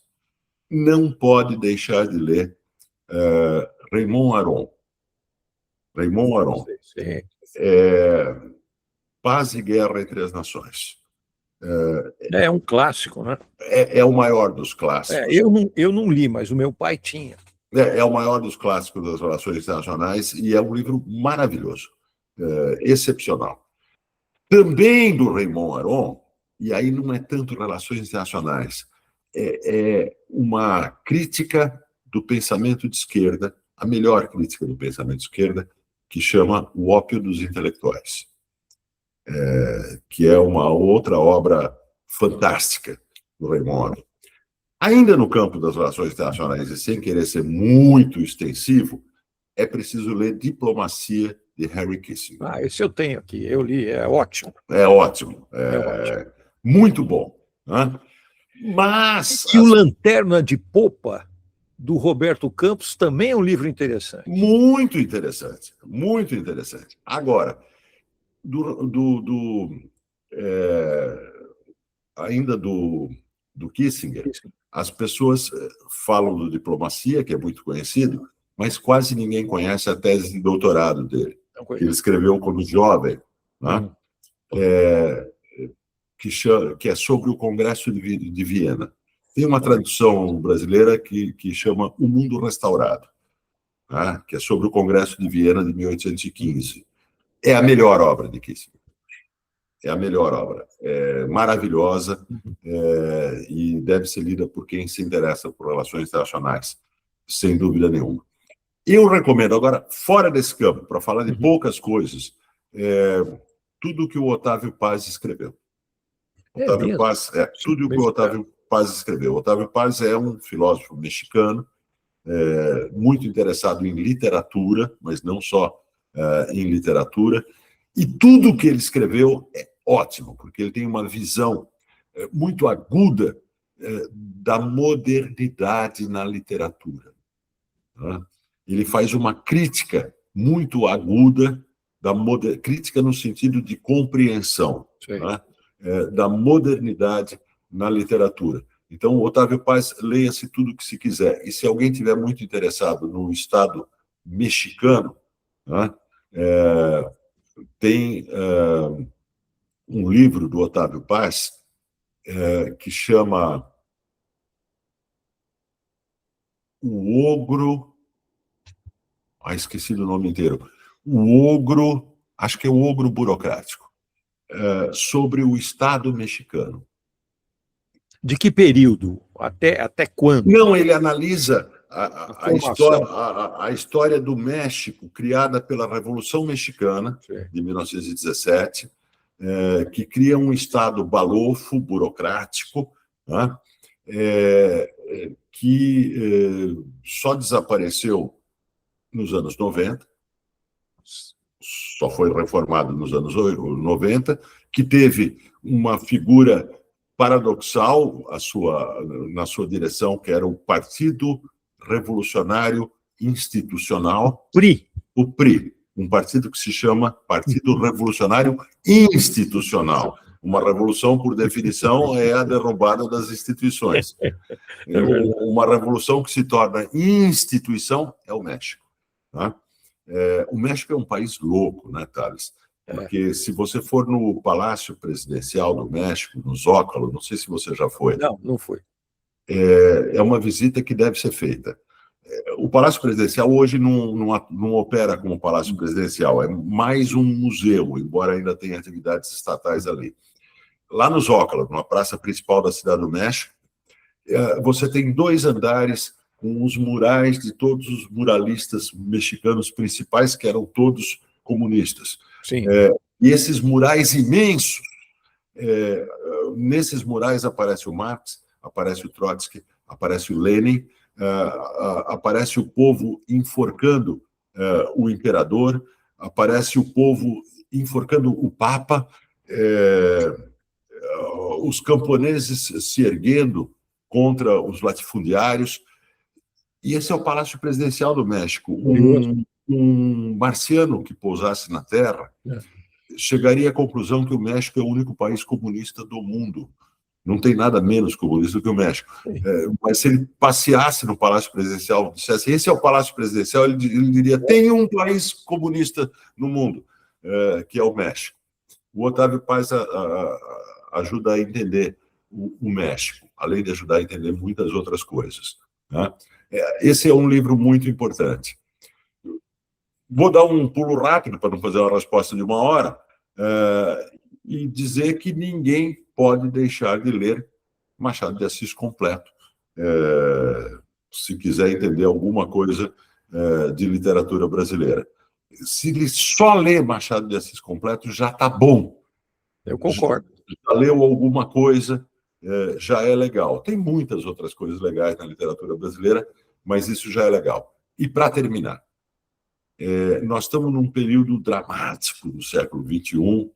[SPEAKER 2] não pode deixar de ler Raymond Aron. Raymond Aron. Paz e Guerra entre as Nações.
[SPEAKER 1] É um clássico, né?
[SPEAKER 2] É o maior dos clássicos.
[SPEAKER 1] Eu não li, mas o meu pai tinha.
[SPEAKER 2] É o maior dos clássicos das relações internacionais e é um livro maravilhoso, excepcional. Também do Raymond Aron, e aí não é tanto relações internacionais, é uma crítica do pensamento de esquerda, a melhor crítica do pensamento de esquerda, que chama O Ópio dos Intelectuais, que é uma outra obra fantástica do Raymond Aron. Ainda no campo das relações internacionais, e sem querer ser muito extensivo, é preciso ler Diplomacia, de Henry Kissinger.
[SPEAKER 1] Esse eu tenho aqui, eu li, é ótimo.
[SPEAKER 2] É ótimo. Muito bom. Né? Mas...
[SPEAKER 1] E o Lanterna de Popa, do Roberto Campos, também é um livro interessante.
[SPEAKER 2] Muito interessante. Muito interessante. Agora, ainda do Kissinger, as pessoas falam do Diplomacia, que é muito conhecido, mas quase ninguém conhece a tese de doutorado dele, que ele escreveu quando jovem, né? Que é sobre o Congresso de Viena. Tem uma tradução brasileira que chama O Mundo Restaurado, né? Que é sobre o Congresso de Viena de 1815. É a melhor obra de Kissinger. É a melhor obra. É maravilhosa e deve ser lida por quem se interessa por relações internacionais, sem dúvida nenhuma. Eu recomendo, agora, fora desse campo, para falar de poucas coisas, tudo que o Otávio Paz escreveu. Otávio Paz, tudo o que o Otávio Paz escreveu. Otávio Paz é um filósofo mexicano, muito interessado em literatura, mas não só em literatura, e tudo que ele escreveu é ótimo, porque ele tem uma visão muito aguda da modernidade na literatura. Né? Ele faz uma crítica muito aguda, crítica no sentido de compreensão, né? Da modernidade na literatura. Então, Otávio Paz, leia-se tudo o que se quiser. E se alguém tiver muito interessado no Estado mexicano, né? Tem um livro do Otávio Paz que chama O Ogro... esqueci do nome inteiro. O Ogro... Acho que é o Ogro Burocrático. Sobre o Estado mexicano.
[SPEAKER 1] De que período? Até quando?
[SPEAKER 2] Não, ele analisa
[SPEAKER 1] Formação.
[SPEAKER 2] a história do México, criada pela Revolução Mexicana,
[SPEAKER 1] Sim.
[SPEAKER 2] de 1917, que cria um Estado balofo, burocrático, né, que só desapareceu nos anos 90, só foi reformado nos anos 90, que teve uma figura paradoxal na sua direção, que era o Partido Revolucionário Institucional,
[SPEAKER 1] PRI.
[SPEAKER 2] o PRI, um partido que se chama Partido Revolucionário Institucional. Uma revolução, por definição, é a derrubada das instituições. Uma revolução que se torna instituição é o México. Tá? O México é um país louco, né, Thales? Porque se você for no Palácio Presidencial do México, no Zócalo, não sei se você já foi.
[SPEAKER 1] Não foi.
[SPEAKER 2] É uma visita que deve ser feita. O Palácio Presidencial hoje não opera como Palácio Presidencial, é mais um museu, embora ainda tenha atividades estatais ali. Lá no Zócalo, na praça principal da Cidade do México, você tem 2 andares com os murais de todos os muralistas mexicanos principais, que eram todos comunistas.
[SPEAKER 1] Sim.
[SPEAKER 2] E esses murais imensos, nesses murais aparece o Marx, aparece o Trotsky, aparece o Lenin, aparece o povo enforcando o imperador, aparece o povo enforcando o Papa, os camponeses se erguendo contra os latifundiários. E esse é o Palácio Presidencial do México. Um marciano que pousasse na Terra chegaria à conclusão que o México é o único país comunista do mundo. Não tem nada menos comunista do que o México. Mas se ele passeasse no Palácio Presidencial, dissesse, esse é o Palácio Presidencial, ele diria, tem um país comunista no mundo, que é o México. O Otávio Paz ajuda a entender o México, além de ajudar a entender muitas outras coisas. Né? Esse é um livro muito importante. Vou dar um pulo rápido para não fazer uma resposta de 1 hora e dizer que ninguém pode deixar de ler Machado de Assis completo, se quiser entender alguma coisa de literatura brasileira. Se ele só lê Machado de Assis completo, já está bom.
[SPEAKER 1] Eu concordo.
[SPEAKER 2] Já leu alguma coisa, já é legal. Tem muitas outras coisas legais na literatura brasileira, mas isso já é legal. E, para terminar, nós estamos num período dramático do século XXI,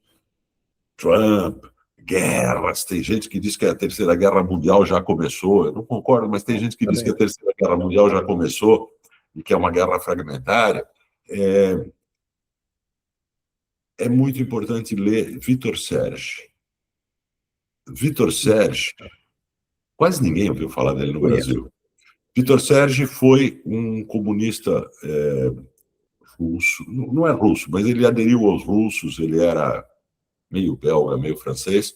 [SPEAKER 2] Trump, guerras, tem gente que diz que a Terceira Guerra Mundial já começou, eu não concordo, mas tem gente que diz que a Terceira Guerra Mundial já começou e que é uma guerra fragmentária. É muito importante ler Vitor Serge. Vitor Serge, quase ninguém ouviu falar dele no Brasil. Vitor Serge foi um comunista russo, não é russo, mas ele aderiu aos russos, ele era meio belga, meio francês,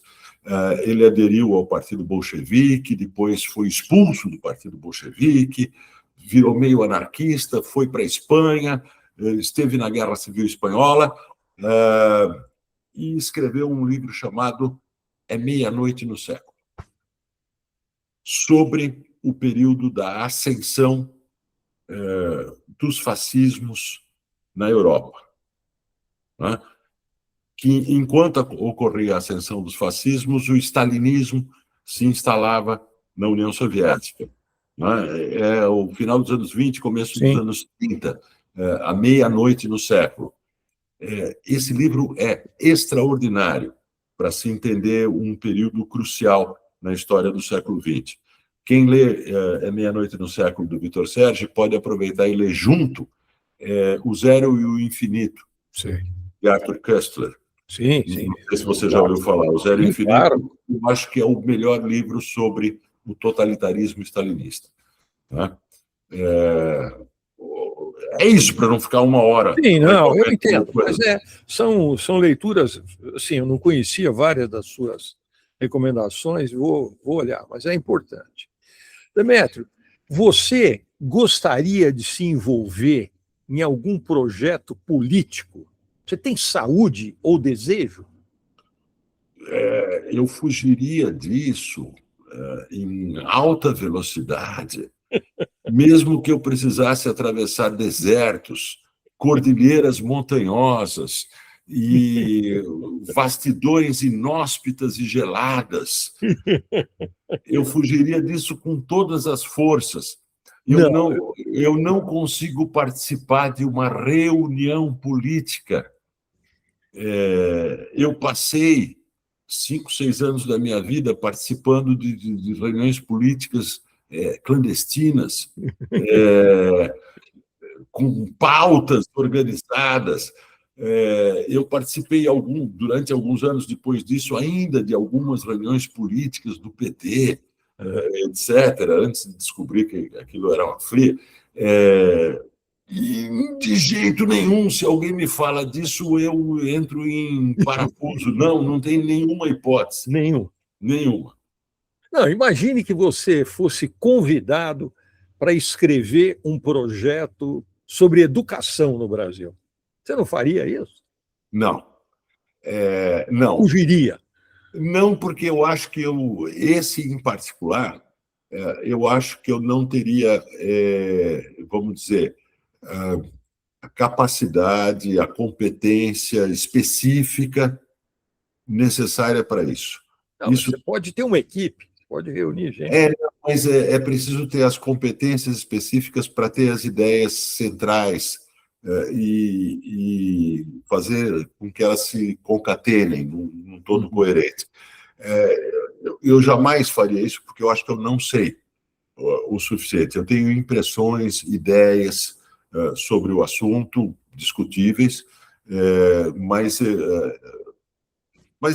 [SPEAKER 2] ele aderiu ao Partido Bolchevique, depois foi expulso do Partido Bolchevique, virou meio anarquista, foi para a Espanha, esteve na Guerra Civil Espanhola e escreveu um livro chamado É Meia-Noite no Século, sobre o período da ascensão dos fascismos na Europa. Né? Que, enquanto ocorria a ascensão dos fascismos, o stalinismo se instalava na União Soviética. Né? É o final dos anos 20, começo dos anos 30, a meia-noite no século. Esse livro é extraordinário para se entender um período crucial na história do século XX. Quem lê É Meia-Noite no Século, do Vitor Serge, pode aproveitar e ler junto O Zero e o Infinito, de Arthur Koestler.
[SPEAKER 1] Sim.
[SPEAKER 2] Não sei se você já ouviu falar. O Zero e o Infinito, claro. Eu acho que é o melhor livro sobre o totalitarismo stalinista. Né? É isso, para não ficar 1 hora.
[SPEAKER 1] Sim, não, eu entendo. Mas são leituras, assim, eu não conhecia várias das suas recomendações, vou olhar, mas é importante. Demétrio, você gostaria de se envolver em algum projeto político? Você tem saúde ou desejo?
[SPEAKER 2] Eu fugiria disso em alta velocidade, mesmo que eu precisasse atravessar desertos, cordilheiras montanhosas e vastidões inóspitas e geladas. Eu fugiria disso com todas as forças. Eu não consigo participar de uma reunião política. Eu passei 5, 6 anos da minha vida participando de reuniões políticas clandestinas, com pautas organizadas. Eu participei durante alguns anos depois disso ainda de algumas reuniões políticas do PT, etc., antes de descobrir que aquilo era uma fria. E de jeito nenhum, se alguém me fala disso, eu entro em parafuso. Não tem nenhuma hipótese. Nenhuma.
[SPEAKER 1] Não, imagine que você fosse convidado para escrever um projeto sobre educação no Brasil. Você não faria isso?
[SPEAKER 2] Não. Não.
[SPEAKER 1] Fugiria?
[SPEAKER 2] Não, porque eu acho que esse em particular, eu acho que eu não teria, vamos dizer, a capacidade, a competência específica necessária para isso.
[SPEAKER 1] Não, você pode ter uma equipe, pode reunir gente.
[SPEAKER 2] Mas é preciso ter as competências específicas para ter as ideias centrais e fazer com que elas se concatenem num todo coerente. Eu jamais faria isso, porque eu acho que eu não sei o suficiente. Eu tenho impressões, ideias sobre o assunto, discutíveis, mas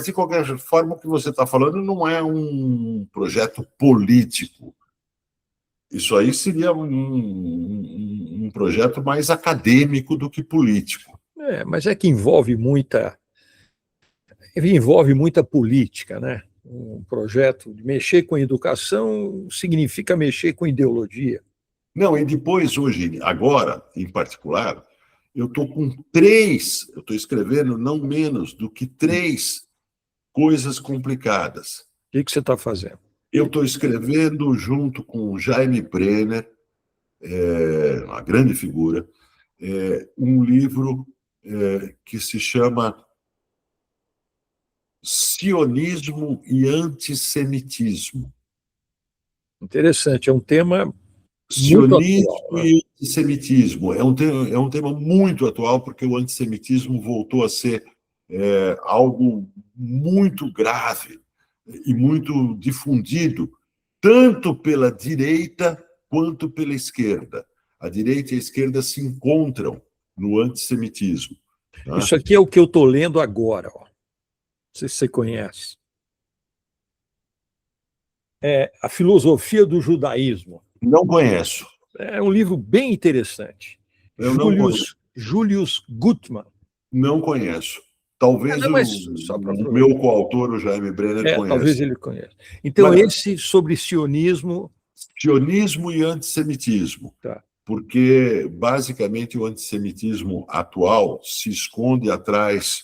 [SPEAKER 2] de qualquer forma, o que você está falando não é um projeto político. Isso aí seria um projeto mais acadêmico do que político.
[SPEAKER 1] Mas é que envolve muita política, né? Um projeto de mexer com a educação significa mexer com ideologia.
[SPEAKER 2] Não, e depois, agora, em particular, eu estou escrevendo não menos do que 3 coisas complicadas.
[SPEAKER 1] O que você está fazendo?
[SPEAKER 2] Eu estou escrevendo junto com Jaime Brenner, uma grande figura, um livro que se chama Sionismo e Antissemitismo.
[SPEAKER 1] Interessante, é um tema
[SPEAKER 2] Sionismo e antissemitismo. É um tema muito atual, porque o antissemitismo voltou a ser algo muito grave e muito difundido, tanto pela direita quanto pela esquerda. A direita e a esquerda se encontram no antissemitismo. Tá?
[SPEAKER 1] Isso aqui é o que eu estou lendo agora. Ó. Não sei se você conhece. É A Filosofia do Judaísmo.
[SPEAKER 2] Não conheço.
[SPEAKER 1] É um livro bem interessante. Julius Gutmann.
[SPEAKER 2] Não conheço. Talvez o meu coautor, o Jaime Brenner, conheça.
[SPEAKER 1] Talvez ele conheça. Então, esse sobre sionismo...
[SPEAKER 2] Sionismo e antissemitismo.
[SPEAKER 1] Tá.
[SPEAKER 2] Porque, basicamente, o antissemitismo atual se esconde atrás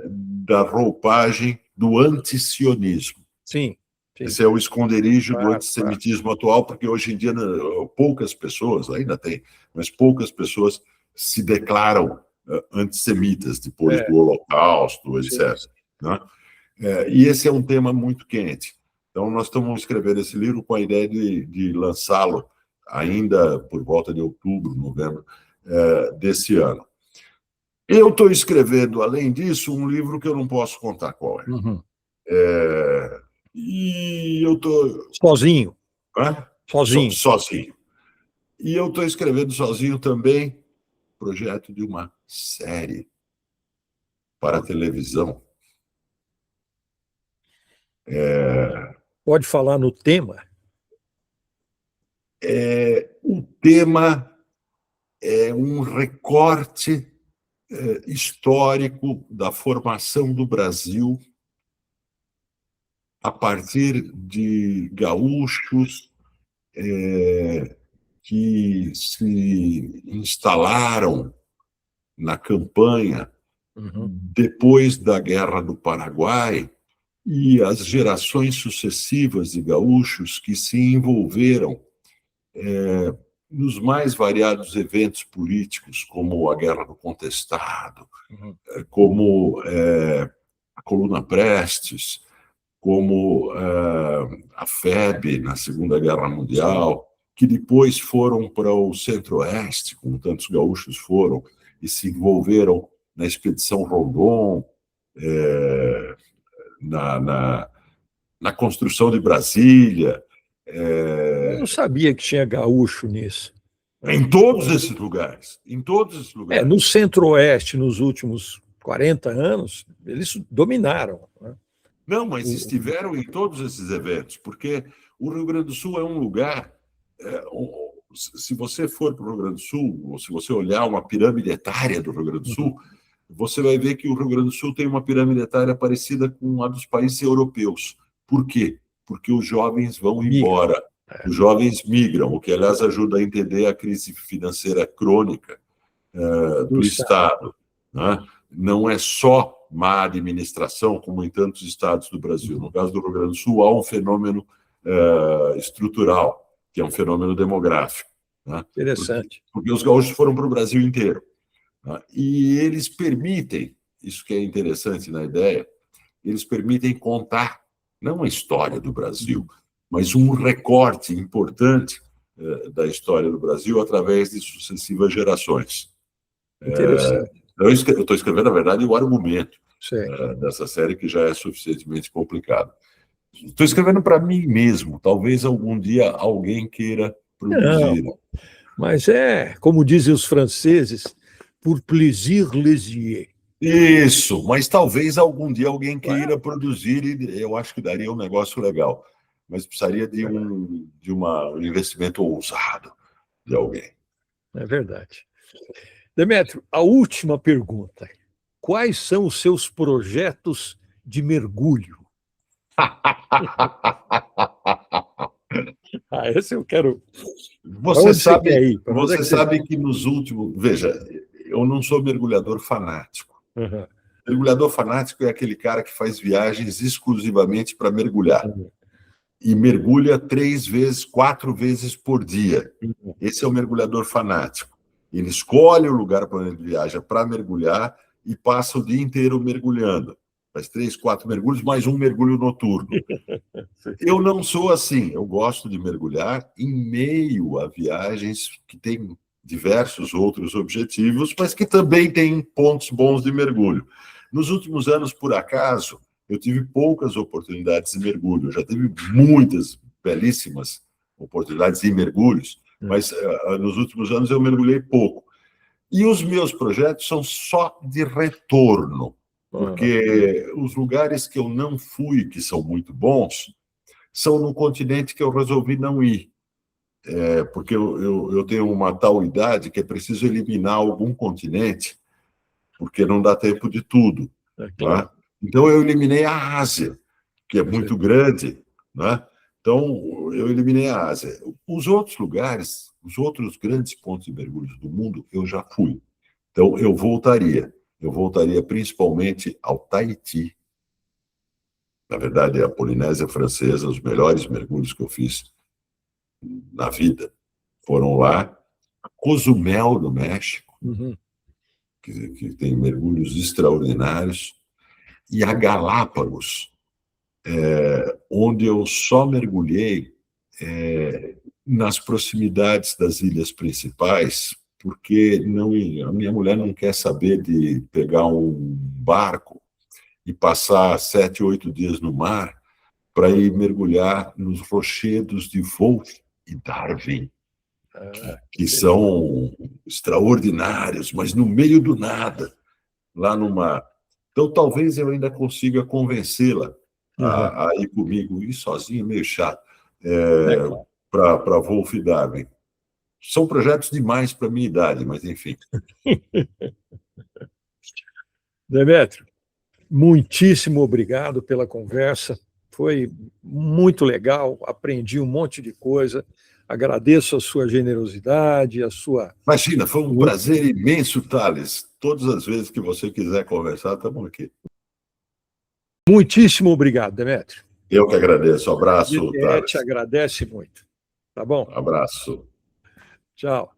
[SPEAKER 2] da roupagem do antisionismo.
[SPEAKER 1] Sim.
[SPEAKER 2] Esse é o esconderijo do antissemitismo atual, porque hoje em dia poucas pessoas, ainda tem, mas poucas pessoas se declaram antissemitas depois do Holocausto, etc. Né? E esse é um tema muito quente. Então, nós estamos escrevendo esse livro com a ideia de lançá-lo ainda por volta de outubro, novembro desse ano. Eu estou escrevendo, além disso, um livro que eu não posso contar qual é.
[SPEAKER 1] Uhum.
[SPEAKER 2] E eu estou...
[SPEAKER 1] Sozinho?
[SPEAKER 2] Sozinho. Sozinho. E eu estou escrevendo sozinho também projeto de uma série para a televisão.
[SPEAKER 1] Pode falar no tema?
[SPEAKER 2] O tema é um recorte histórico da formação do Brasil a partir de gaúchos que se instalaram na campanha depois da Guerra do Paraguai e as gerações sucessivas de gaúchos que se envolveram nos mais variados eventos políticos, como a Guerra do Contestado, como a Coluna Prestes, como a FEB na Segunda Guerra Mundial, que depois foram para o Centro-Oeste, como tantos gaúchos foram, e se envolveram na Expedição Rondon, na construção de Brasília.
[SPEAKER 1] Eu não sabia que tinha gaúcho nisso.
[SPEAKER 2] Em todos esses lugares. Em todos esses lugares.
[SPEAKER 1] No Centro-Oeste, nos últimos 40 anos, eles dominaram. Né?
[SPEAKER 2] Não, mas estiveram em todos esses eventos, porque o Rio Grande do Sul é um lugar... se você for para o Rio Grande do Sul, ou se você olhar uma pirâmide etária do Rio Grande do Sul, você vai ver que o Rio Grande do Sul tem uma pirâmide etária parecida com a dos países europeus. Por quê? Porque os jovens vão embora. Os jovens migram, o que, aliás, ajuda a entender a crise financeira crônica do Estado. Né? Não é só má administração, como em tantos estados do Brasil. No caso do Rio Grande do Sul, há um fenômeno estrutural, que é um fenômeno demográfico. Né?
[SPEAKER 1] Interessante.
[SPEAKER 2] Porque os gaúchos foram para o Brasil inteiro. Né? E eles permitem, isso que é interessante na ideia, eles permitem contar, não a história do Brasil, mas um recorte importante da história do Brasil através de sucessivas gerações.
[SPEAKER 1] Interessante.
[SPEAKER 2] Eu estou escrevendo, na verdade, o argumento dessa série, que já é suficientemente complicado. Estou escrevendo para mim mesmo. Talvez algum dia alguém queira produzir.
[SPEAKER 1] Não, mas como dizem os franceses, pour plaisir les yeux.
[SPEAKER 2] Isso, mas talvez algum dia alguém queira produzir e eu acho que daria um negócio legal. Mas precisaria de um investimento ousado de alguém.
[SPEAKER 1] É verdade. Demétrio, a última pergunta. Quais são os seus projetos de mergulho? Esse eu quero...
[SPEAKER 2] Você sabe que nos últimos... Veja, eu não sou mergulhador fanático.
[SPEAKER 1] Uhum.
[SPEAKER 2] Mergulhador fanático é aquele cara que faz viagens exclusivamente para mergulhar. E mergulha 3 vezes, 4 vezes por dia. Esse é o mergulhador fanático. Ele escolhe o lugar para onde ele viaja para mergulhar e passa o dia inteiro mergulhando. Faz 3, 4 mergulhos, mais um mergulho noturno. Eu não sou assim. Eu gosto de mergulhar em meio a viagens que têm diversos outros objetivos, mas que também têm pontos bons de mergulho. Nos últimos anos, por acaso, eu tive poucas oportunidades de mergulho. Eu já tive muitas belíssimas oportunidades de mergulhos, mas nos últimos anos eu mergulhei pouco. E os meus projetos são só de retorno, porque os lugares que eu não fui, que são muito bons, são no continente que eu resolvi não ir. Porque eu tenho uma tal idade que é preciso eliminar algum continente, porque não dá tempo de tudo.
[SPEAKER 1] Claro.
[SPEAKER 2] Né? Então, eu eliminei a Ásia, que é muito grande. Né? Então, eu eliminei a Ásia. Os outros lugares, os outros grandes pontos de mergulho do mundo, eu já fui. Então, eu voltaria. Eu voltaria principalmente ao Tahiti. Na verdade, é a Polinésia Francesa, os melhores mergulhos que eu fiz na vida foram lá. Cozumel, no México, que tem mergulhos extraordinários, e a Galápagos, onde eu só mergulhei nas proximidades das ilhas principais, porque a minha mulher não quer saber de pegar um barco e passar 7, 8 dias no mar para ir mergulhar nos rochedos de Wolf e Darwin, que são extraordinários, mas no meio do nada, lá no mar. Então, talvez eu ainda consiga convencê-la a ir comigo, ir sozinho, meio chato, para Wolf e Darwin. São projetos demais para a minha idade, mas enfim.
[SPEAKER 1] Demétrio, muitíssimo obrigado pela conversa. Foi muito legal, aprendi um monte de coisa. Agradeço a sua generosidade, a sua...
[SPEAKER 2] Imagina, foi um prazer imenso, Thales. Todas as vezes que você quiser conversar, estamos aqui.
[SPEAKER 1] Muitíssimo obrigado, Demétrio.
[SPEAKER 2] Eu que agradeço. Abraço,
[SPEAKER 1] A
[SPEAKER 2] Thales.
[SPEAKER 1] te agradece muito. Tá bom?
[SPEAKER 2] Abraço.
[SPEAKER 1] Tchau.